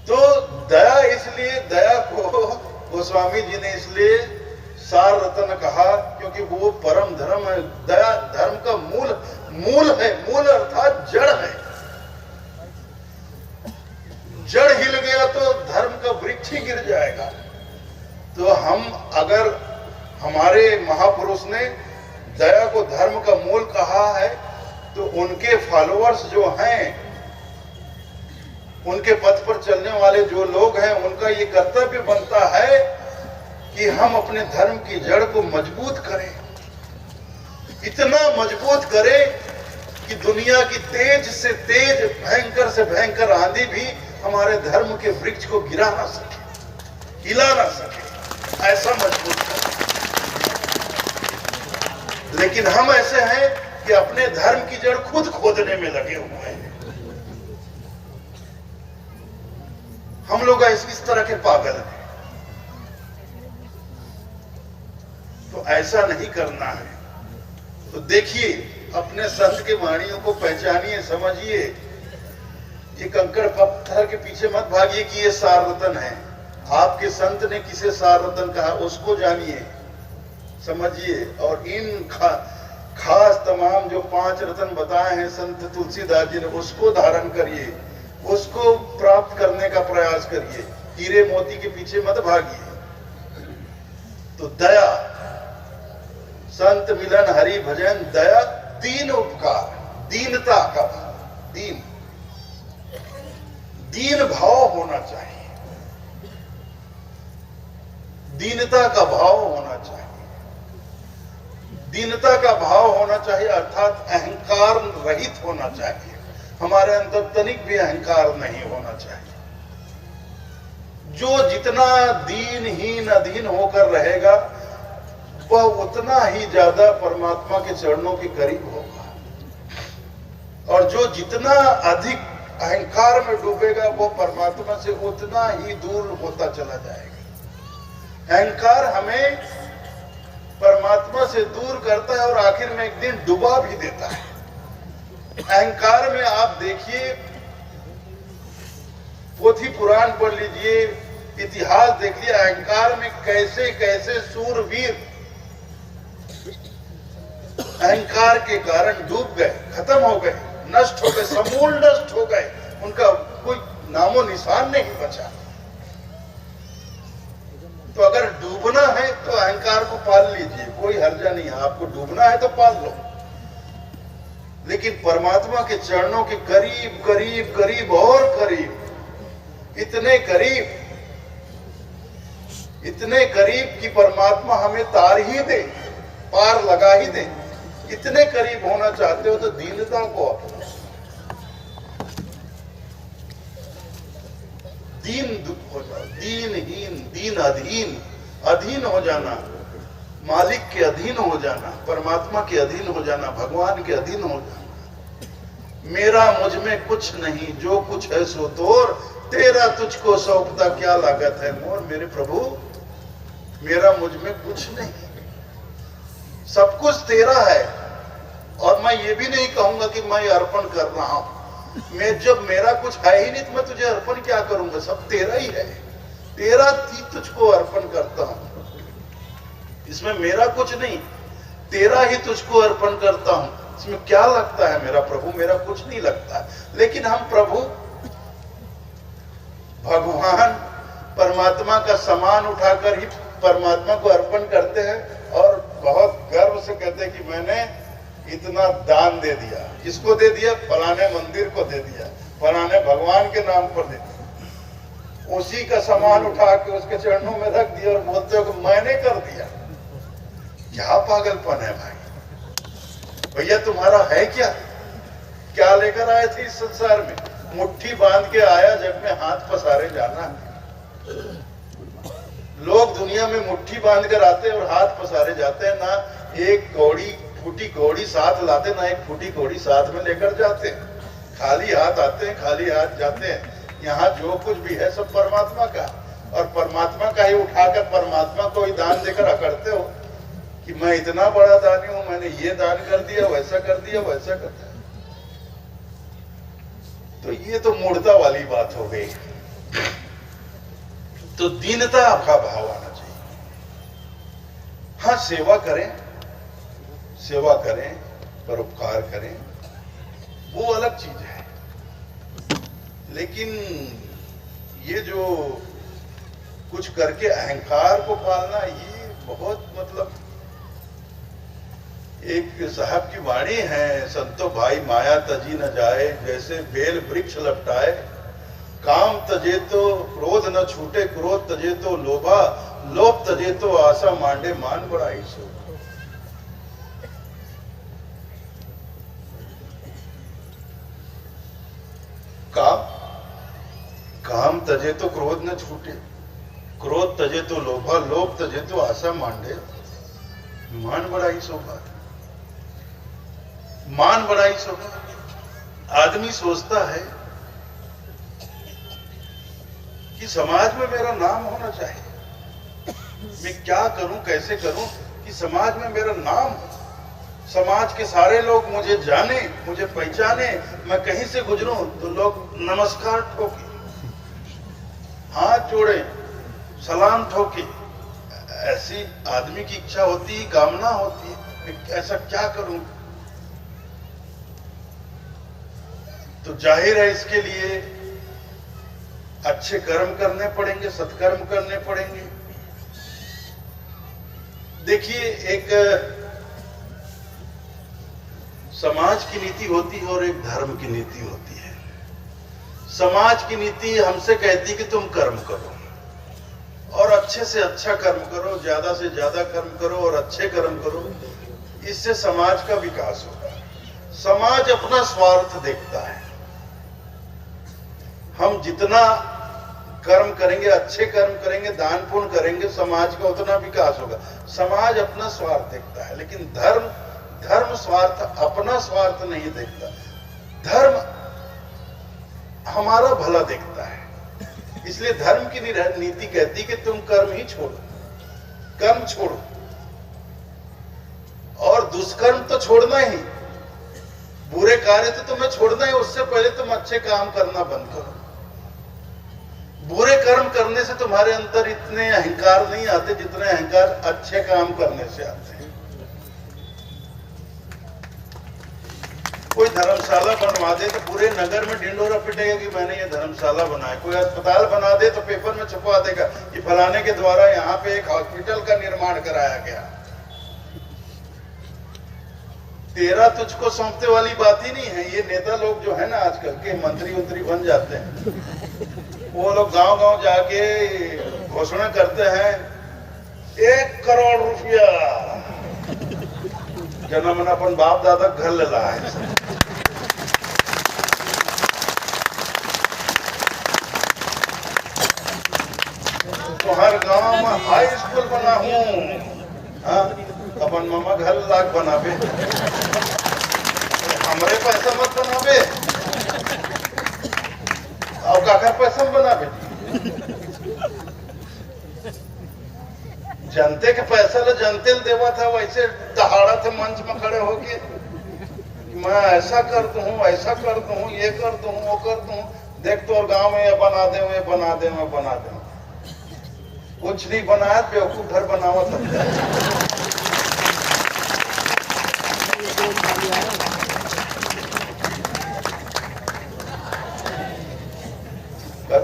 तो दया, इसलिए दया को गोस्वामी जी ने इसलिए सार रत्न कहा, क्योंकि वो परम धर्म है। दया धर्म का मूल है। मूल अर्थात जड़ है। जड़ हिल गया तो धर्म का वृक्ष ही गिर जाएगा। तो अगर हमारे महापुरुष ने दया को धर्म का मूल कहा है, तो उनके फॉलोअर्स जो हैं, उनके पथ पर चलने वाले जो लोग हैं, उनका ये कर्तव्य बनता है कि हम अपने धर्म की जड़ को मजबूत करें। इतना मजबूत करें कि दुनिया की तेज से तेज, भयंकर से भयंकर आंधी भी हमारे धर्म के वृक्ष को गिरा ना सके, हिला ना सके, ऐसा मजबूत है। लेकिन हम ऐसे हैं कि अपने धर्म की जड़ खुद खोदने में लगे हुए हैं। हम लोग इस तरह के पागल हैं। तो ऐसा नहीं करना है। तो देखिए, अपने संत के वाणियों को पहचानिए, समझिए। ये कंकड़ पत्थर के पीछे मत भागिए कि ये सार रतन है। आपके संत ने किसे सार रतन कहा, उसको जानिए, समझिए। और इन खास तमाम जो 5 रतन बताए हैं संत तुलसीदास जी ने, उसको धारण करिए, उसको प्राप्त करने का प्रयास करिए। हीरे मोती के पीछे मत भागिए। तो दया, संत मिलन हरि भजन, दया, दीन उपकार, दीनता का भाव, दीन भाव होना चाहिए, दीनता का भाव होना चाहिए। दीनता का भाव होना चाहिए अर्थात अहंकार रहित होना चाहिए। हमारे अंदर तनिक भी अहंकार नहीं होना चाहिए। जो जितना दीनहीन अधीन होकर रहेगा, वह उतना ही ज्यादा परमात्मा के चरणों के करीब होगा। और जो जितना अधिक अहंकार में डूबेगा, वो परमात्मा से उतना ही दूर होता चला जाएगा। अहंकार हमें परमात्मा से दूर करता है और आखिर में एक दिन डुबा भी देता है। अहंकार में आप देखिए, पोथी पुराण पढ़ लीजिए, इतिहास देख लिया, अहंकार में कैसे कैसे सूरवीर अहंकार के कारण डूब गए, खत्म हो गए, नष्ट हो गए, समूल नष्ट हो गए। उनका कोई नामो निशान नहीं बचा। तो अगर डूबना है तो अहंकार को पाल लीजिए, कोई हर्जा नहीं है। आपको डूबना है तो पाल लो, लेकिन परमात्मा के चरणों के करीब करीब करीब और करीब, इतने करीब कि परमात्मा हमें तार ही दे, पार लगा ही दे। इतने करीब होना चाहते हो तो दीनता को अपनाओ। दीन हो जाओ, दीनहीन, दीन अधीन हो जाना, मालिक के अधीन हो जाना, परमात्मा के अधीन हो जाना, भगवान के अधीन हो जाना। मेरा मुझ में कुछ नहीं, जो कुछ है सो तोर, तेरा तुझको सौंपता क्या लागत है मोर। मेरे प्रभु, मेरा मुझ में कुछ नहीं, सब कुछ तेरा है। और मैं ये भी नहीं कहूंगा कि मैं अर्पण कर रहा हूं। मैं जब मेरा कुछ है ही नहीं तो मैं तुझे अर्पण क्या करूंगा, सब तेरा ही है। तेरा ही तुझको अर्पण करता हूं, इसमें मेरा कुछ नहीं, तेरा ही तुझको अर्पण करता हूं। इसमें क्या लगता है मेरा प्रभु, मेरा कुछ नहीं लगता। लेकिन हम प्रभु भगवान परमात्मा का सामान उठाकर ही परमात्मा को अर्पण करते हैं और बहुत गर्व से कहते हैं कि मैंने इतना दान दे दिया। किसको दे दिया? फलाने मंदिर को दे दिया, फलाने भगवान के नाम पर दे दिया। उसी का सामान उठा के उसके चरणों में रख दिया और बोलते हो कि मैंने कर दिया। क्या पागलपन है भाई। भैया तुम्हारा है क्या? क्या लेकर आए थे इस संसार में? मुट्ठी बांध के आया, जग में हाथ पसारे जाना। लोग दुनिया में मुट्ठी बांध कर आते हैं और हाथ पसारे जाते हैं। ना एक कौड़ी फूटी कौड़ी साथ लाते, ना एक फूटी कौड़ी साथ में लेकर जाते। खाली हाथ आते हैं, खाली हाथ जाते हैं। यहाँ जो कुछ भी है सब परमात्मा का, और परमात्मा का ही उठाकर परमात्मा को ही दान देकर अकड़ते हो कि मैं इतना बड़ा दानी हूं, मैंने ये दान कर दिया, वैसा कर दिया, वैसा कर दिया। तो ये तो मूर्खता वाली बात हो गई। तो दीनता का भाव आना चाहिए। हाँ, सेवा करें, परोपकार करें, वो अलग चीज है। लेकिन ये जो कुछ करके अहंकार को पालना, ये बहुत मतलब। एक साहब की वाणी है, संतो भाई माया तजी न जाए, जैसे बेल वृक्ष लपटाए। काम तजे तो क्रोध न छूटे, क्रोध तजे तो लोभा, लोभ तजे तो आशा मांडे, मान बढ़ाई सो। तजे तो क्रोध न छूटे, क्रोध तजे तो लोभा, लोभ तजे तो आशा मांडे, मान बढ़ाई शोभा, मान बढ़ाई शोभा। आदमी सोचता है कि समाज में मेरा नाम होना चाहिए, मैं क्या करूं, कैसे करूं कि समाज में मेरा नाम हो, समाज के सारे लोग मुझे जाने, मुझे पहचाने, मैं कहीं से गुजरूं तो लोग नमस्कार ठोके, हाथ जोड़े, सलाम ठोके। ऐसी आदमी की इच्छा होती है, कामना होती है, मैं ऐसा क्या करूं। तो जाहिर है इसके लिए अच्छे कर्म करने पड़ेंगे, सत्कर्म करने पड़ेंगे। देखिए, एक समाज की नीति होती है और एक धर्म की नीति होती है। समाज की नीति हमसे कहती है कि तुम कर्म करो और अच्छे से अच्छा कर्म करो, ज्यादा से ज्यादा कर्म करो और अच्छे कर्म करो, इससे समाज का विकास होगा। समाज अपना स्वार्थ देखता है, हम जितना कर्म करेंगे, अच्छे कर्म करेंगे, दान पुण्य करेंगे, समाज का उतना विकास होगा। समाज अपना स्वार्थ देखता है, लेकिन धर्म स्वार्थ, अपना स्वार्थ नहीं देखता। धर्म हमारा भला देखता है। इसलिए धर्म की नीति कहती कि तुम कर्म ही छोड़ो, कर्म छोड़ो, और दुष्कर्म तो छोड़ना ही, बुरे कार्य तो तुम्हें छोड़ना है। उससे पहले तुम अच्छे काम करना बंद करो। बुरे कर्म करने से तुम्हारे अंदर इतने अहंकार नहीं आते जितने अहंकार अच्छे काम करने से आते हैं। कोई धर्मशाला बनवा दे तो पूरे नगर में ढिंढोरा पिटेगा कि मैंने ये धर्मशाला बनाया। कोई अस्पताल बना दे तो पेपर में छपवा देगा कि फलाने के द्वारा यहाँ पे एक हॉस्पिटल का निर्माण कराया गया। तेरा तुझको सौंपते वाली बात ही नहीं है। ये नेता लोग जो है ना, आजकल के मंत्री बन जाते हैं, वो लोग गांव-गांव जाके घोषणा करते हैं 1 करोड़ रुपया जन्म अपन बाप दादा घर ले रहा है। तो हर गांव में हाई स्कूल बना हूँ, अपन मामा घर लाख बनाबे, हमरे पैसा मत बनाबे और काका पैसा बनाबे। जनते के पैसा ले जनते ले देवा था, वैसे दहाड़ा थे मंच में खड़े होके मैं ऐसा करता हूँ, ऐसा करता हूँ, ये करता हूँ, वो करता हूँ, देख तो और गांव में ये बना दे, वो बना दे, मैं बना दे। कुछ नहीं बनाया, बेवकूफ घर बनावा था।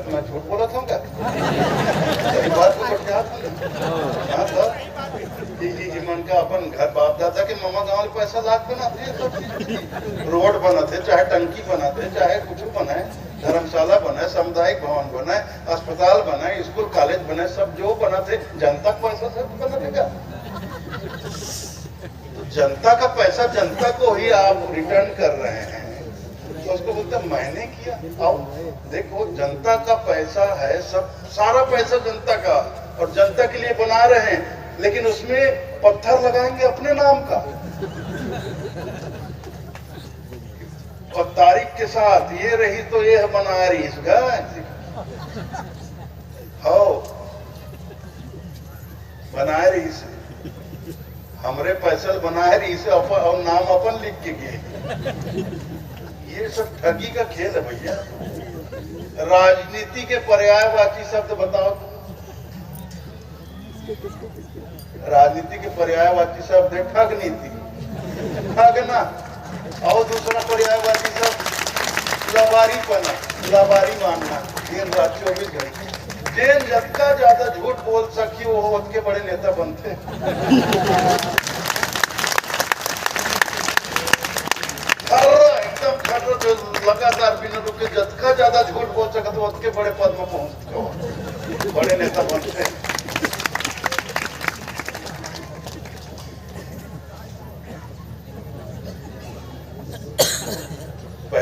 मैं झूठ बोला था क्या? सही बात को बढ़िया था। मन का अपन घर बाप दादा के मामा गांव में पैसा लाख बनाते हैं, सब चीज रोड बनाते, चाहे टंकी बनाते, चाहे कुछ बनाए, धर्मशाला बनाए, सामुदायिक भवन बनाए, अस्पताल बनाए, स्कूल कॉलेज बनाए, सब जो बनाते जनता का पैसा सब बना देगा। तो जनता का पैसा जनता को ही आप रिटर्न कर रहे हैं, तो उसको बोलते हैं मैंने किया। आओ देखो, जनता का पैसा है, सब सारा पैसा जनता का, और जनता के लिए बना रहे हैं, लेकिन उसमें पत्थर लगाएंगे अपने नाम का और तारीख के साथ, ये रही तो ये बना रही इसका हो बना रही से, हमरे पैसा बना रही से और नाम अपन लिख के गए। ये सब ठगी का खेल है भैया। राजनीति के पर्यायवाची शब्द बताओ। राजनीति के पर्यायवाची शब्द है ठग नीति, ठग ना, और दूसरा पर्यायवाची शब्द लबारी पना, लबारी मानना। दिन रात 24 घंटे जेन जितना ज्यादा झूठ बोल सकी वो उनके बड़े नेता बनते। एकदम खड़ो जो लगातार बिना रुके जितना ज्यादा झूठ बोल सके तो उनके बड़े पद में पहुंचते, बड़े नेता बनते।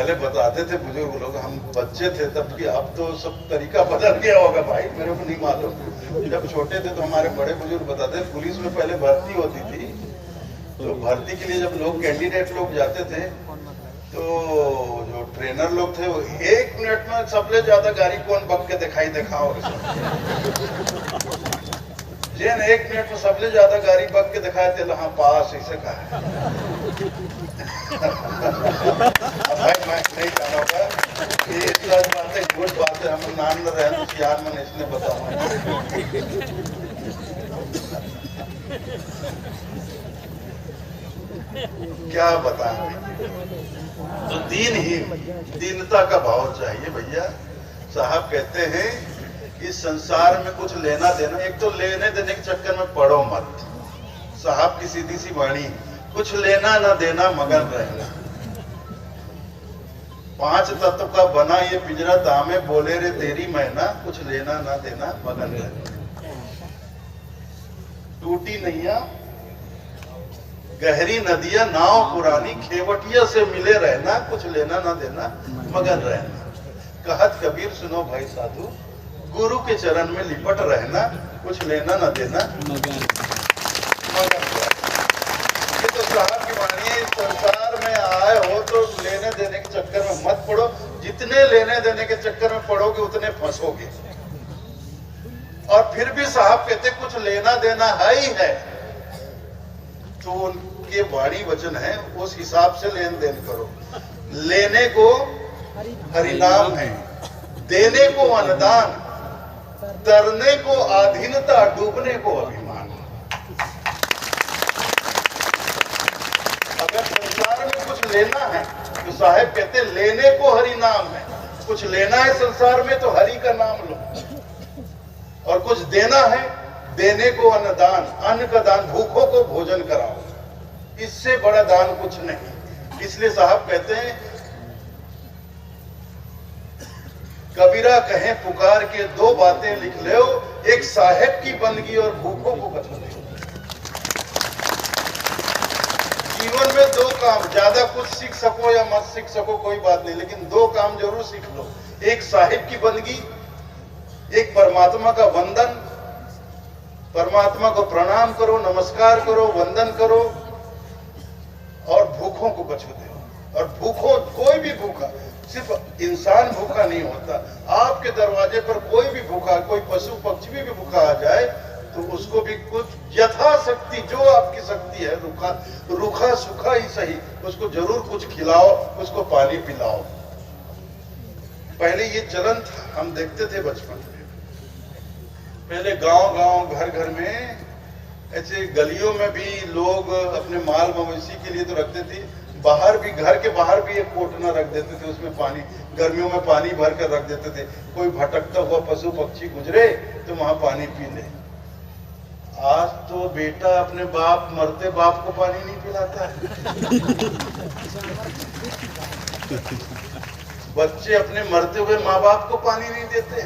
पहले बताते थे बुजुर्ग लोग, हम बच्चे थे तब की, अब तो सब तरीका बदल गया होगा भाई, मेरे को नहीं मालूम। जब छोटे थे तो हमारे बड़े बुजुर्ग बताते थे, पुलिस में पहले भर्ती होती थी, तो भर्ती के लिए जब लोग कैंडिडेट लोग जाते थे तो जो ट्रेनर लोग थे वो 1 मिनट में सबसे ज्यादा गाड़ी कौन बक के दिखाई दिखाओ, जिन 1 मिनट में सबसे ज्यादा गाड़ी बक के दिखाए थे, हाँ पास ऐसे कहा। भाई मैं नहीं कहूँगा ये सच बात है, झूठ बात है, हम नाम न रहे तो यार मैंने इसने बताऊंगा। क्या बताएं, तो दीनता का भाव चाहिए भैया। साहब कहते हैं इस संसार में कुछ लेना देना, एक तो लेने देने के चक्कर में पड़ो मत। साहब की सीधी सी वाणी, कुछ लेना ना देना मगन रहना। 5 तत्व का बना ये पिंजरा, दामे बोले रे तेरी मैना, कुछ लेना ना देना मगन रहना। टूटी नैया गहरी नदियां नाव पुरानी, खेवटिया से मिले रहना, कुछ लेना ना देना मगन रहना। कहत कबीर सुनो भाई साधु, गुरु के चरण में लिपट रहना, कुछ लेना ना देना मगन रहना। ये तो साहब की वाणी है। इस संसार में आए हो तो लेने देने के चक्कर में मत पड़ो, जितने लेने देने के चक्कर में पड़ोगे उतने फंसोगे। और फिर भी साहब कहते कुछ लेना देना है ही है, तो उनके वाणी वचन है, उस हिसाब से लेन देन करो। लेने को हरिनाम है, देने को अनुदान, तरने को आधीनता, डूबने को अभिमान। अगर संसार में कुछ लेना है तो साहेब कहते लेने को हरिनाम है। कुछ लेना है संसार में तो हरि का नाम लो, और कुछ देना है, देने को अन्नदान, अन्न का दान, भूखों को भोजन कराओ, इससे बड़ा दान कुछ नहीं। इसलिए साहब कहते हैं कबीरा कहे पुकार के 2 बातें लिख लो, एक साहेब की बंदगी और भूखों को बचा लो। जीवन में 2 काम, ज्यादा कुछ सीख सको या मत सीख सको कोई बात नहीं, लेकिन 2 काम जरूर सीख लो। एक साहिब की बंदगी, एक परमात्मा का वंदन, परमात्मा को प्रणाम करो, नमस्कार करो, वंदन करो, और भूखों को बचो दो। और भूखों, कोई भी भूखा, सिर्फ इंसान भूखा नहीं होता, आपके दरवाजे पर कोई भी भूखा, कोई पशु पक्षी भी भूखा आ जाए तो उसको भी कुछ यथाशक्ति, जो आपकी शक्ति है, रूखा सूखा ही सही, उसको जरूर कुछ खिलाओ, उसको पानी पिलाओ। पहले ये चलन था, हम देखते थे बचपन में। पहले गांव-गांव, घर-घर में, ऐसे गलियों में भी लोग अपने माल मवेशी के लिए तो रखते थे, बाहर भी, घर के बाहर भी एक कोटना रख देते थे, उसमें पानी, गर्मियों में पानी भर कर रख देते थे। कोई भटकता हुआ पशु पक्षी गुजरे तो वहां पानी पी ले। आज तो बेटा अपने बाप, मरते बाप को पानी नहीं पिलाता है। बच्चे अपने मरते हुए माँ बाप को पानी नहीं देते,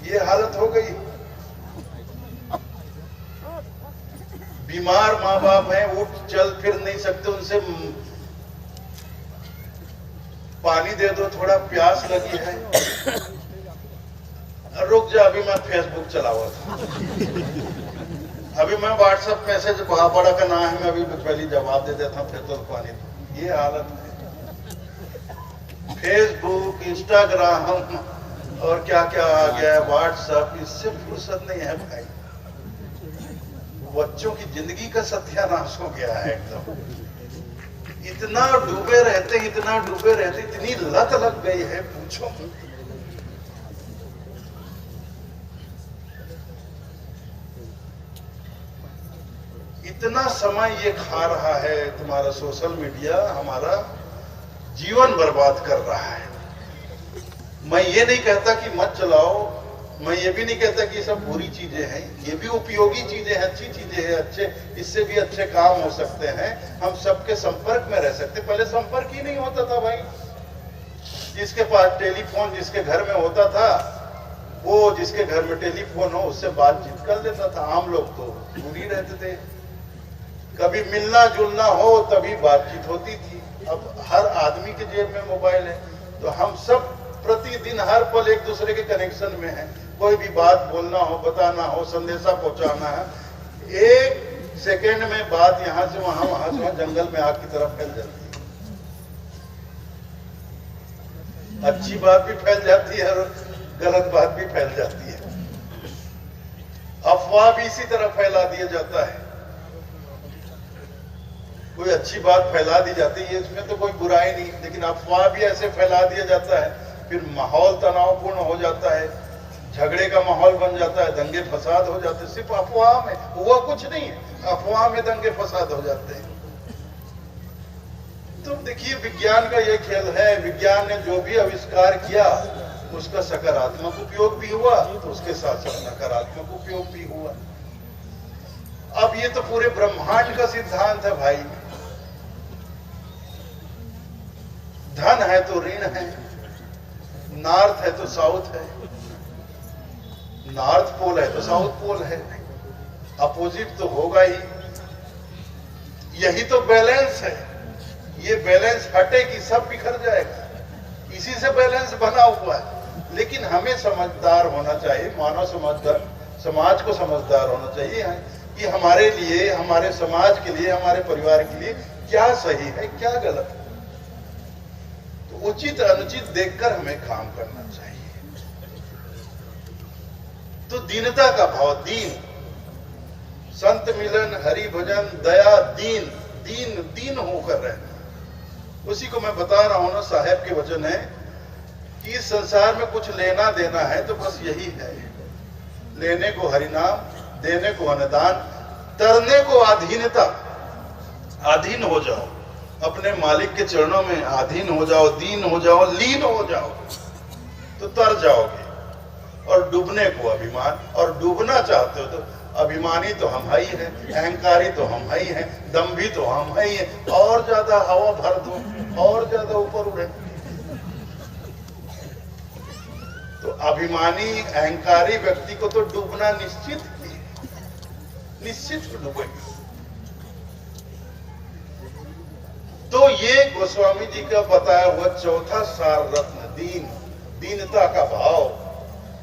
ये हालत हो गई। बीमार माँ बाप हैं, उठ चल फिर नहीं सकते, उनसे पानी दे दो, थोड़ा प्यास लगी है, रुक जा अभी मैं फेसबुक चला हुआ था, अभी मैं व्हाट्सएप मैसेज बड़ा का ना है, मैं अभी पहले जवाब दे देता हूँ, फिर तो पानी दो। ये हालत है। फेसबुक, इंस्टाग्राम और क्या क्या आ गया, व्हाट्सएप, इससे फुर्सत नहीं है भाई। बच्चों की जिंदगी का सत्यानाश हो गया है एकदम। इतना डूबे रहते, इतना डूबे रहते, इतनी लत लग गई है, पूछो। इतना समय ये खा रहा है तुम्हारा सोशल मीडिया, हमारा जीवन बर्बाद कर रहा है। मैं ये नहीं कहता कि मत चलाओ, मैं ये भी नहीं कहता कि ये सब बुरी चीजें हैं, ये भी उपयोगी चीजें हैं, अच्छी चीजें हैं, अच्छे, इससे भी अच्छे काम हो सकते हैं, हम सबके संपर्क में रह सकते। पहले संपर्क ही नहीं होता था भाई, जिसके पास टेलीफोन, जिसके घर में होता था, वो जिसके घर में टेलीफोन हो उससे बातचीत कर लेता था। आम लोग तो दूर ही रहते थे, कभी मिलना जुलना हो तभी बातचीत होती थी। अब हर आदमी के जेब में मोबाइल है, तो हम सब प्रतिदिन हर पल एक दूसरे के कनेक्शन में हैं। कोई भी बात बोलना हो, बताना हो, संदेशा पहुंचाना है, एक सेकेंड में बात यहां से वहां, वहां से वहां, जंगल में आग की तरफ फैल जाती है। अच्छी बात भी फैल जाती है और गलत बात भी फैल जाती है। अफवाह भी इसी तरह फैला दिया जाता है। कोई अच्छी बात फैला दी जाती है, इसमें तो कोई बुराई नहीं, लेकिन अफवाह भी ऐसे फैला दिया जाता है, फिर माहौल तनावपूर्ण हो जाता है, झगड़े का माहौल बन जाता है, दंगे फसाद हो जाते हैं। सिर्फ अफवाह में, हुआ कुछ नहीं है, अफवाह में दंगे फसाद हो जाते हैं। तो देखिए, विज्ञान का ये खेल है। विज्ञान ने जो भी आविष्कार किया उसका सकारात्मक उपयोग भी हुआ, तो उसके साथ साथ नकारात्मक उपयोग भी हुआ। अब ये तो पूरे ब्रह्मांड का सिद्धांत है भाई। धन है तो ऋण है, नॉर्थ है तो साउथ है, नॉर्थ पोल है तो साउथ पोल है, अपोजिट तो होगा ही। यही तो बैलेंस है। ये बैलेंस हटेगी सब बिखर जाएगा। इसी से बैलेंस बना हुआ है। लेकिन हमें समझदार होना चाहिए, मानव समाज को समझदार होना चाहिए कि हमारे लिए, हमारे समाज के लिए, हमारे परिवार के लिए क्या सही है, क्या गलत है। तो उचित अनुचित देखकर हमें काम करना चाहिए। तो दीनता का भाव, दीन, संत मिलन, हरि भजन, दया, दीन, दीन दीन होकर रहना, उसी को मैं बता रहा हूं ना। साहेब के वचन है कि इस संसार में कुछ लेना देना है तो बस यही है, लेने को हरिनाम, देने को अन्नदान, तरने को अधीनता। अधीन हो जाओ, अपने मालिक के चरणों में अधीन हो जाओ, दीन हो जाओ, लीन हो जाओ, तो तर जाओगे। और डूबने को अभिमान, और डूबना चाहते हो तो अभिमानी तो हम ही हैं, अहंकारी तो हम ही हैं, दम्भी तो हम ही हैं। और ज्यादा हवा भर दो, और ज्यादा ऊपर उड़े। तो अभिमानी, अहंकारी व्यक्ति को तो डूबना निश्चित ही है, निश्चित डूबेगा। तो ये गोस्वामी जी का बताया हुआ चौथा सार रत्न, दीन, दीनता का भाव।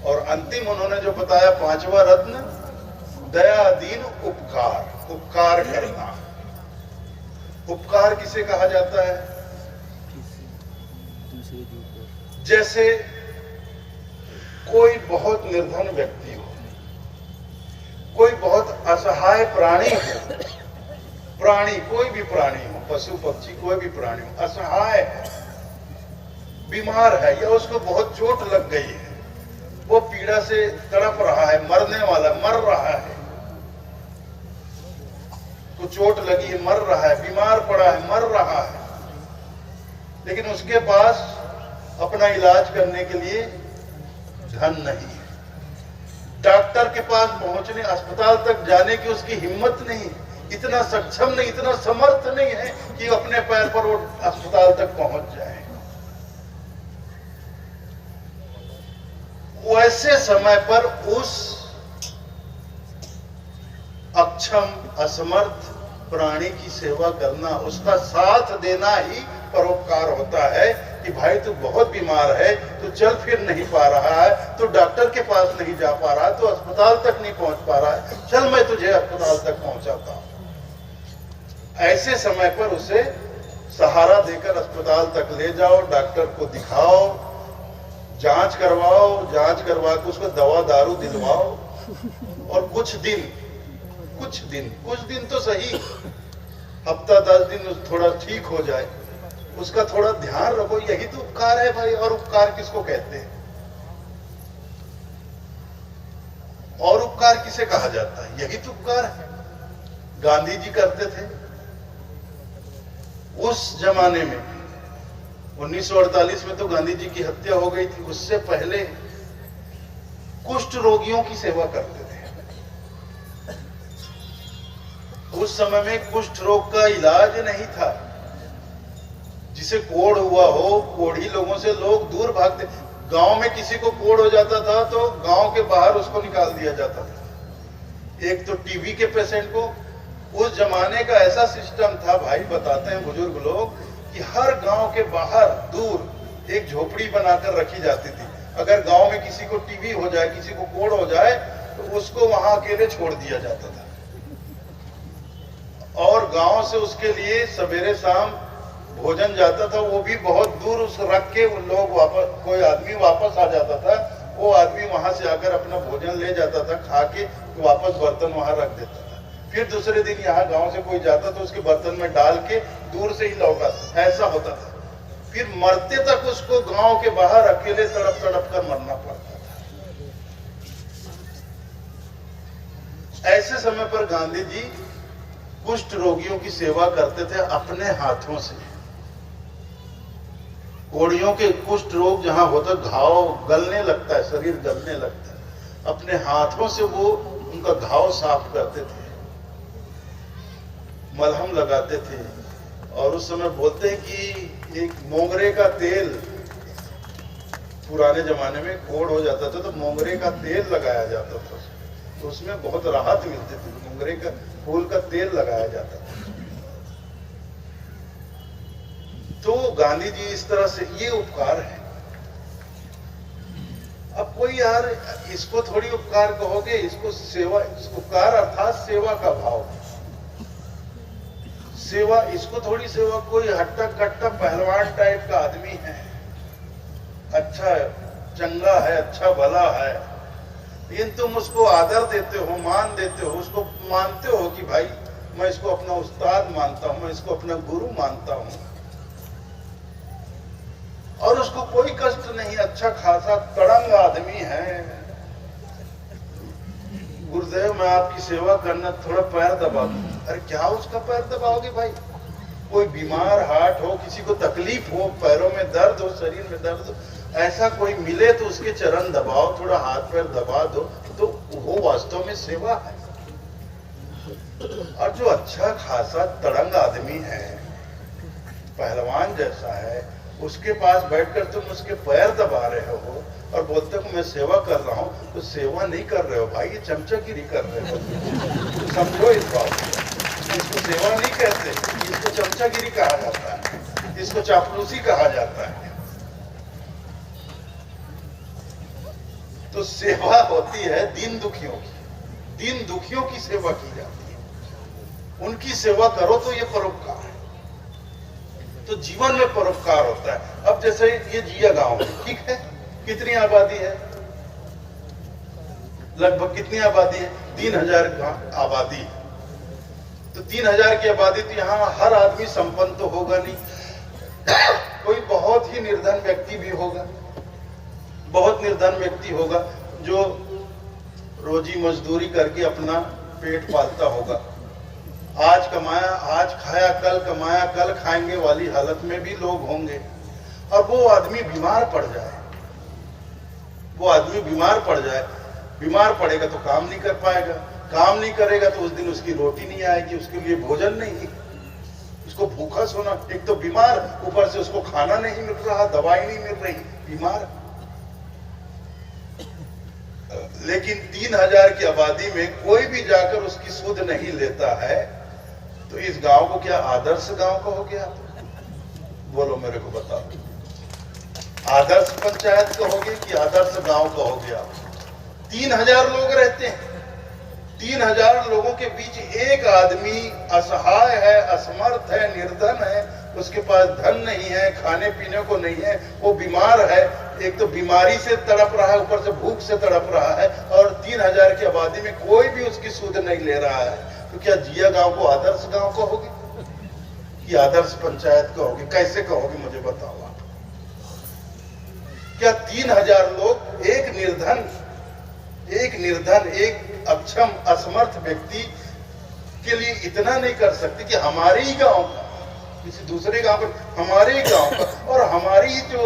और अंतिम उन्होंने जो बताया पांचवा रत्न, दया, दीन, उपकार, उपकार करना। उपकार किसे कहा जाता है? जैसे कोई बहुत निर्धन व्यक्ति हो, कोई बहुत असहाय प्राणी हो, प्राणी कोई भी प्राणी हो, पशु पक्षी कोई भी प्राणी हो, असहाय है, बीमार है, या उसको बहुत चोट लग गई है, वो पीड़ा से तड़प रहा है, मरने वाला, मर रहा है, तो चोट लगी है, मर रहा है, बीमार पड़ा है, मर रहा है, लेकिन उसके पास अपना इलाज करने के लिए धन नहीं है, डॉक्टर के पास पहुंचने, अस्पताल तक जाने की उसकी हिम्मत नहीं, इतना सक्षम नहीं, इतना समर्थ नहीं है कि अपने पैर पर वो अस्पताल तक पहुंच जाए। वैसे समय पर उस अक्षम, असमर्थ प्राणी की सेवा करना, उसका साथ देना ही परोपकार होता है। कि भाई तू बहुत बीमार है, तू चल फिर नहीं पा रहा है, तू डॉक्टर के पास नहीं जा पा रहा है, तू अस्पताल तक नहीं पहुंच पा रहा है, चल मैं तुझे अस्पताल तक पहुंचाता हूं। ऐसे समय पर उसे सहारा देकर अस्पताल तक ले जाओ, डॉक्टर को दिखाओ, जांच करवाओ, जांच करवा के उसको दवा दारू दिलवाओ, और कुछ दिन तो सही, हफ्ता 10 दिन थोड़ा ठीक हो जाए, उसका थोड़ा ध्यान रखो। यही तो उपकार है भाई। और उपकार किसको कहते हैं? और उपकार किसे कहा जाता है? यही तो उपकार है। गांधी जी करते थे उस जमाने में। 1948 में तो गांधी जी की हत्या हो गई थी, उससे पहले कुष्ठ रोगियों की सेवा करते थे। उस समय में कुष्ठ रोग का इलाज नहीं था। जिसे कोढ़ हुआ हो, कोढ़ी लोगों से लोग दूर भागते। गांव में किसी को कोढ़ हो जाता था तो गांव के बाहर उसको निकाल दिया जाता था। एक तो टीबी के पेशेंट को, उस जमाने का ऐसा सिस्टम था भाई, बताते हैं बुजुर्ग लोग कि हर गांव के बाहर दूर एक झोपड़ी बनाकर रखी जाती थी। अगर गांव में किसी को टीबी हो जाए, किसी को कोढ़ हो जाए, तो उसको वहां अकेले छोड़ दिया जाता था और गांव से उसके लिए सवेरे शाम भोजन जाता था, वो भी बहुत दूर उस रख के उन लोग वापस, कोई आदमी वापस आ जाता था, वो आदमी वहां से आकर अपना भोजन ले जाता था, खा के तो वापस बर्तन वहां रख देता था। फिर दूसरे दिन यहाँ गांव से कोई जाता तो उसके बर्तन में डाल के दूर से ही लौटाता, ऐसा होता था। फिर मरते तक उसको गांव के बाहर अकेले तड़प तड़प कर मरना पड़ता था। ऐसे समय पर गांधी जी कुष्ठ रोगियों की सेवा करते थे अपने हाथों से। कोड़ियों के कुष्ठ रोग जहां होता, घाव गलने लगता है, शरीर गलने लगता है, अपने हाथों से वो उनका घाव साफ करते थे, मलहम लगाते थे। और उस समय बोलते हैं कि एक मोंगरे का तेल, पुराने जमाने में कोढ़ हो जाता था तो मोंगरे का तेल लगाया जाता था, तो उसमें बहुत राहत मिलती थी। मोंगरे का फूल का तेल लगाया जाता था। तो गांधी जी इस तरह से, ये उपकार है। अब कोई यार इसको थोड़ी उपकार कहोगे, इसको सेवा, उपकार अर्थात सेवा का भाव, सेवा, इसको थोड़ी सेवा। कोई हट्टा कट्टा पहलवान टाइप का आदमी है, अच्छा चंगा है, अच्छा भला है, लेकिन तुम उसको आदर देते हो, मान देते हो, उसको मानते हो कि भाई मैं इसको अपना उस्ताद मानता हूं, मैं इसको अपना गुरु मानता हूं, और उसको कोई कष्ट नहीं, अच्छा खासा तड़ंग आदमी है। गुरुदेव मैं आपकी सेवा करना, थोड़ा पैर दबा दूं। अरे क्या उसका पैर दबाओगे भाई? कोई बीमार हार्ट हो, किसी को तकलीफ हो, पैरों में दर्द हो, शरीर में दर्द हो, ऐसा कोई मिले तो उसके चरण दबाओ, थोड़ा हाथ पैर दबा दो, तो वो वास्तव में सेवा है। और जो अच्छा खासा तड़ंग आदमी है, पहलवान जैसा है, उसके पास बैठकर तुम उसके पैर दबा रहे हो और बोलते हो मैं सेवा कर रहा हूं, तो सेवा नहीं कर रहे हो भाई, ये चमचागिरी कर रहे हो। तो समझो इस बात को, इसको सेवा नहीं कहते, इसको चमचागिरी कहा जाता है, इसको चापलूसी कहा जाता है। तो सेवा होती है दीन दुखियों की, दीन दुखियों की सेवा की जाती है, उनकी सेवा करो तो ये परोपकार है। तो जीवन में परोपकार होता है। अब जैसे ये जिया गांव, ठीक है, कितनी आबादी है? लगभग कितनी आबादी है? 3000 आबादी। तो 3000 की आबादी, तो यहाँ हर आदमी संपन्न तो होगा नहीं, कोई बहुत ही निर्धन व्यक्ति भी होगा, बहुत निर्धन व्यक्ति होगा जो रोजी मजदूरी करके अपना पेट पालता होगा। आज कमाया आज खाया, कल कमाया कल खाएंगे वाली हालत में भी लोग होंगे। और वो आदमी बीमार पड़ जाए, वो आदमी बीमार पड़ जाए, बीमार पड़ेगा तो काम नहीं कर पाएगा, काम नहीं करेगा तो उस दिन उसकी रोटी नहीं आएगी, उसके लिए भोजन नहीं, उसको भूखा सोना, एक तो बीमार, ऊपर से उसको खाना नहीं मिल रहा, दवाई नहीं मिल रही, बीमार। लेकिन 3000 की आबादी में कोई भी जाकर उसकी सुध नहीं लेता है, तो इस गांव को क्या आदर्श गांव कहोगे आप? बोलो मेरे को बताओ, आदर्श पंचायत कहोगे कि आदर्श गांव कहोगे आप? 3000 लोग रहते हैं, 3000 लोगों के बीच एक आदमी असहाय है, असमर्थ है, निर्धन है, उसके पास धन नहीं है, खाने पीने को नहीं है, वो बीमार है, एक तो बीमारी से तड़प रहा है, ऊपर से भूख से तड़प रहा है, और 3000 की आबादी में कोई भी उसकी सुध नहीं ले रहा है। तो क्या जिया गांव को आदर्श गांव कहोगे कि आदर्श पंचायत कहोगे? कैसे कहोगे मुझे बताओ आप? क्या 3000 लोग एक निर्धन, एक अक्षम असमर्थ व्यक्ति के लिए इतना नहीं कर सकते कि हमारे ही गांव का, किसी दूसरे गांव का, हमारे ही गांव का, और हमारी ही जो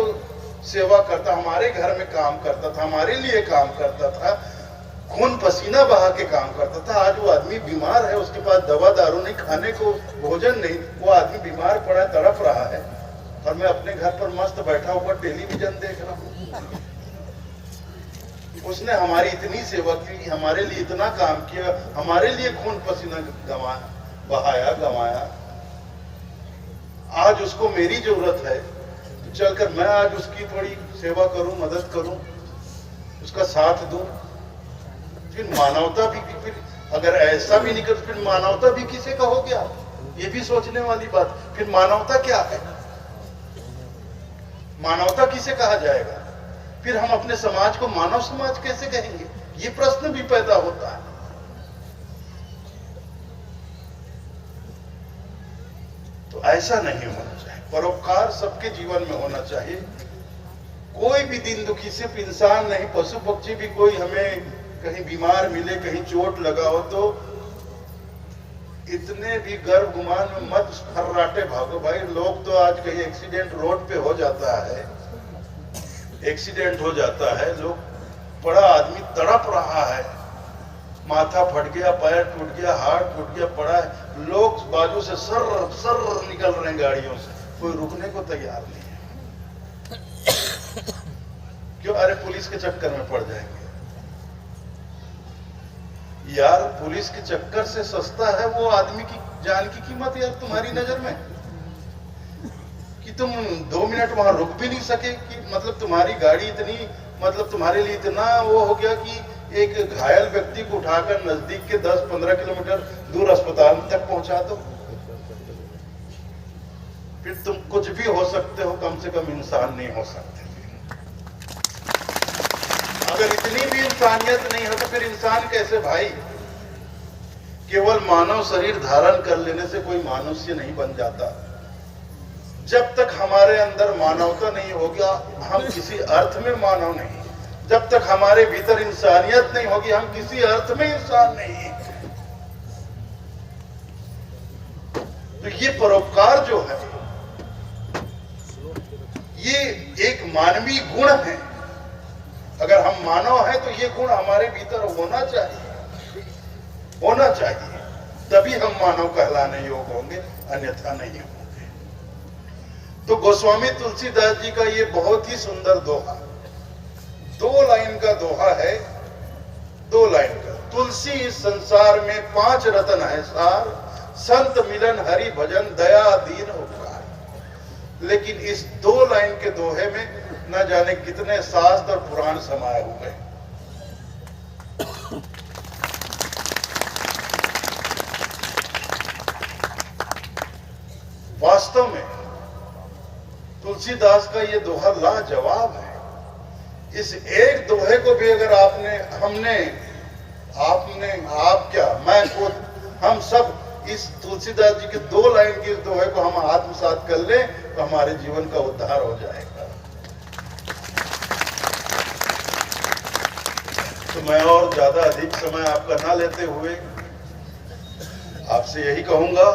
सेवा करता, हमारे घर में काम करता था, हमारे लिए काम करता था, खून पसीना बहा के काम करता था, आज वो आदमी बीमार है, उसके पास दवा दारू नहीं, खाने को भोजन नहीं, वो आदमी बीमार पड़ा है, तड़प रहा है, और मैं अपने घर पर मस्त बैठा हुआ टेलीविजन देख रहा हूं। उसने हमारी इतनी सेवा की, हमारे लिए इतना काम किया, हमारे लिए खून पसीना गंवाया, बहाया, गंवाया। आज उसको मेरी जरूरत है तो चलकर मैं आज उसकी थोड़ी सेवा करूं, मदद करूं, उसका साथ दूं। फिर मानवता भी फिर अगर ऐसा भी नहीं कर फिर मानवता भी किसे कहोगे आप? ये भी सोचने वाली बात। फिर मानवता क्या है? मानवता किसे कहा जाएगा? फिर हम अपने समाज को मानव समाज कैसे कहेंगे? ये प्रश्न भी पैदा होता है। तो ऐसा नहीं होना चाहिए। परोपकार सबके जीवन में होना चाहिए। कोई भी दिन दुखी सिर्फ इंसान नहीं, पशु पक्षी भी, कोई हमें कहीं बीमार मिले, कहीं चोट लगा हो तो इतने भी गर्भ गुमान में मत फर्राटे भागो भाई। लोग तो आज कहीं एक्सीडेंट रोड पे हो जाता है, एक्सीडेंट हो जाता है, लोग बड़ा आदमी तड़प रहा है, माथा फट गया, पैर टूट गया, हाथ टूट गया, पड़ा है, लोग बाजू से सर सर निकल रहे हैं गाड़ियों से, कोई रुकने को तैयार नहीं है। क्यों? अरे पुलिस के चक्कर में पड़ जाएंगे। यार पुलिस के चक्कर से सस्ता है वो आदमी की जान की कीमत यार तुम्हारी नजर में, कि तुम 2 मिनट वहां रुक भी नहीं सके, कि मतलब तुम्हारी गाड़ी इतनी, मतलब तुम्हारे लिए इतना वो हो गया कि एक घायल व्यक्ति को उठाकर नजदीक के 10-15 किलोमीटर दूर अस्पताल तक पहुंचा दो। फिर तुम कुछ भी हो सकते हो, कम से कम इंसान नहीं हो सकते। अगर इतनी भी इंसानियत नहीं हो तो फिर इंसान कैसे भाई? केवल मानव शरीर धारण कर लेने से कोई मनुष्य नहीं बन जाता। जब तक हमारे अंदर मानवता नहीं होगा हम किसी अर्थ में मानव नहीं। जब तक हमारे भीतर इंसानियत नहीं होगी हम किसी अर्थ में इंसान नहीं। तो ये परोपकार जो है ये एक मानवीय गुण है। अगर हम मानव हैं तो ये गुण हमारे भीतर होना चाहिए, होना चाहिए, तभी हम मानव कहलाने योग्य होंगे, अन्यथा नहीं होंगे। तो गोस्वामी तुलसीदास जी का ये बहुत ही सुंदर दोहा, 2 लाइन का दोहा है, 2 लाइन का। तुलसी इस संसार में 5 रतन है सार, संत मिलन हरि भजन दया दीन उपकार। लेकिन इस 2 लाइन के दोहे में न जाने कितने शास्त्र और पुराण समाये हुए। वास्तव में तुलसीदास का ये दोहा लाजवाब है। इस एक दोहे को भी अगर मैं खुद, हम सब इस तुलसीदास जी के 2 लाइन के दोहे को हम आत्मसात कर ले तो हमारे जीवन का उद्धार हो जाएगा। तो मैं और ज्यादा अधिक समय आपका ना लेते हुए आपसे यही कहूंगा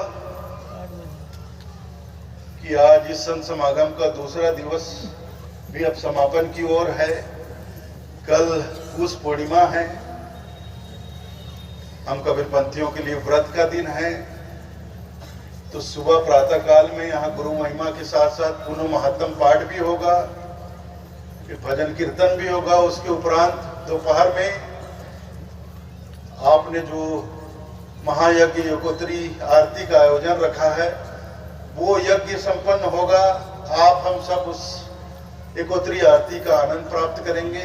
कि आज इस संत समागम का दूसरा दिवस भी अब समापन की ओर है। कल पूष पूर्णिमा है, हम कबीरपंथियों के लिए व्रत का दिन है। तो सुबह प्रातः काल में यहाँ गुरु महिमा के साथ साथ पुनः महात्म पाठ भी होगा, फिर भजन कीर्तन भी होगा। उसके उपरांत दोपहर में आपने जो महायज्ञ योगोत्री आरती का आयोजन रखा है वो यज्ञ संपन्न होगा। आप हम सब उस एकोत्री आरती का आनंद प्राप्त करेंगे।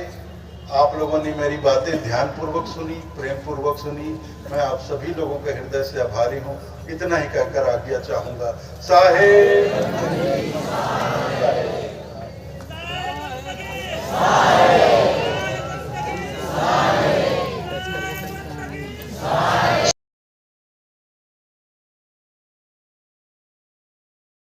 आप लोगों ने मेरी बातें ध्यान पूर्वक सुनी, प्रेम पूर्वक सुनी। मैं आप सभी लोगों के हृदय से आभारी हूँ। इतना ही कहकर आज्ञा चाहूंगा। साहेब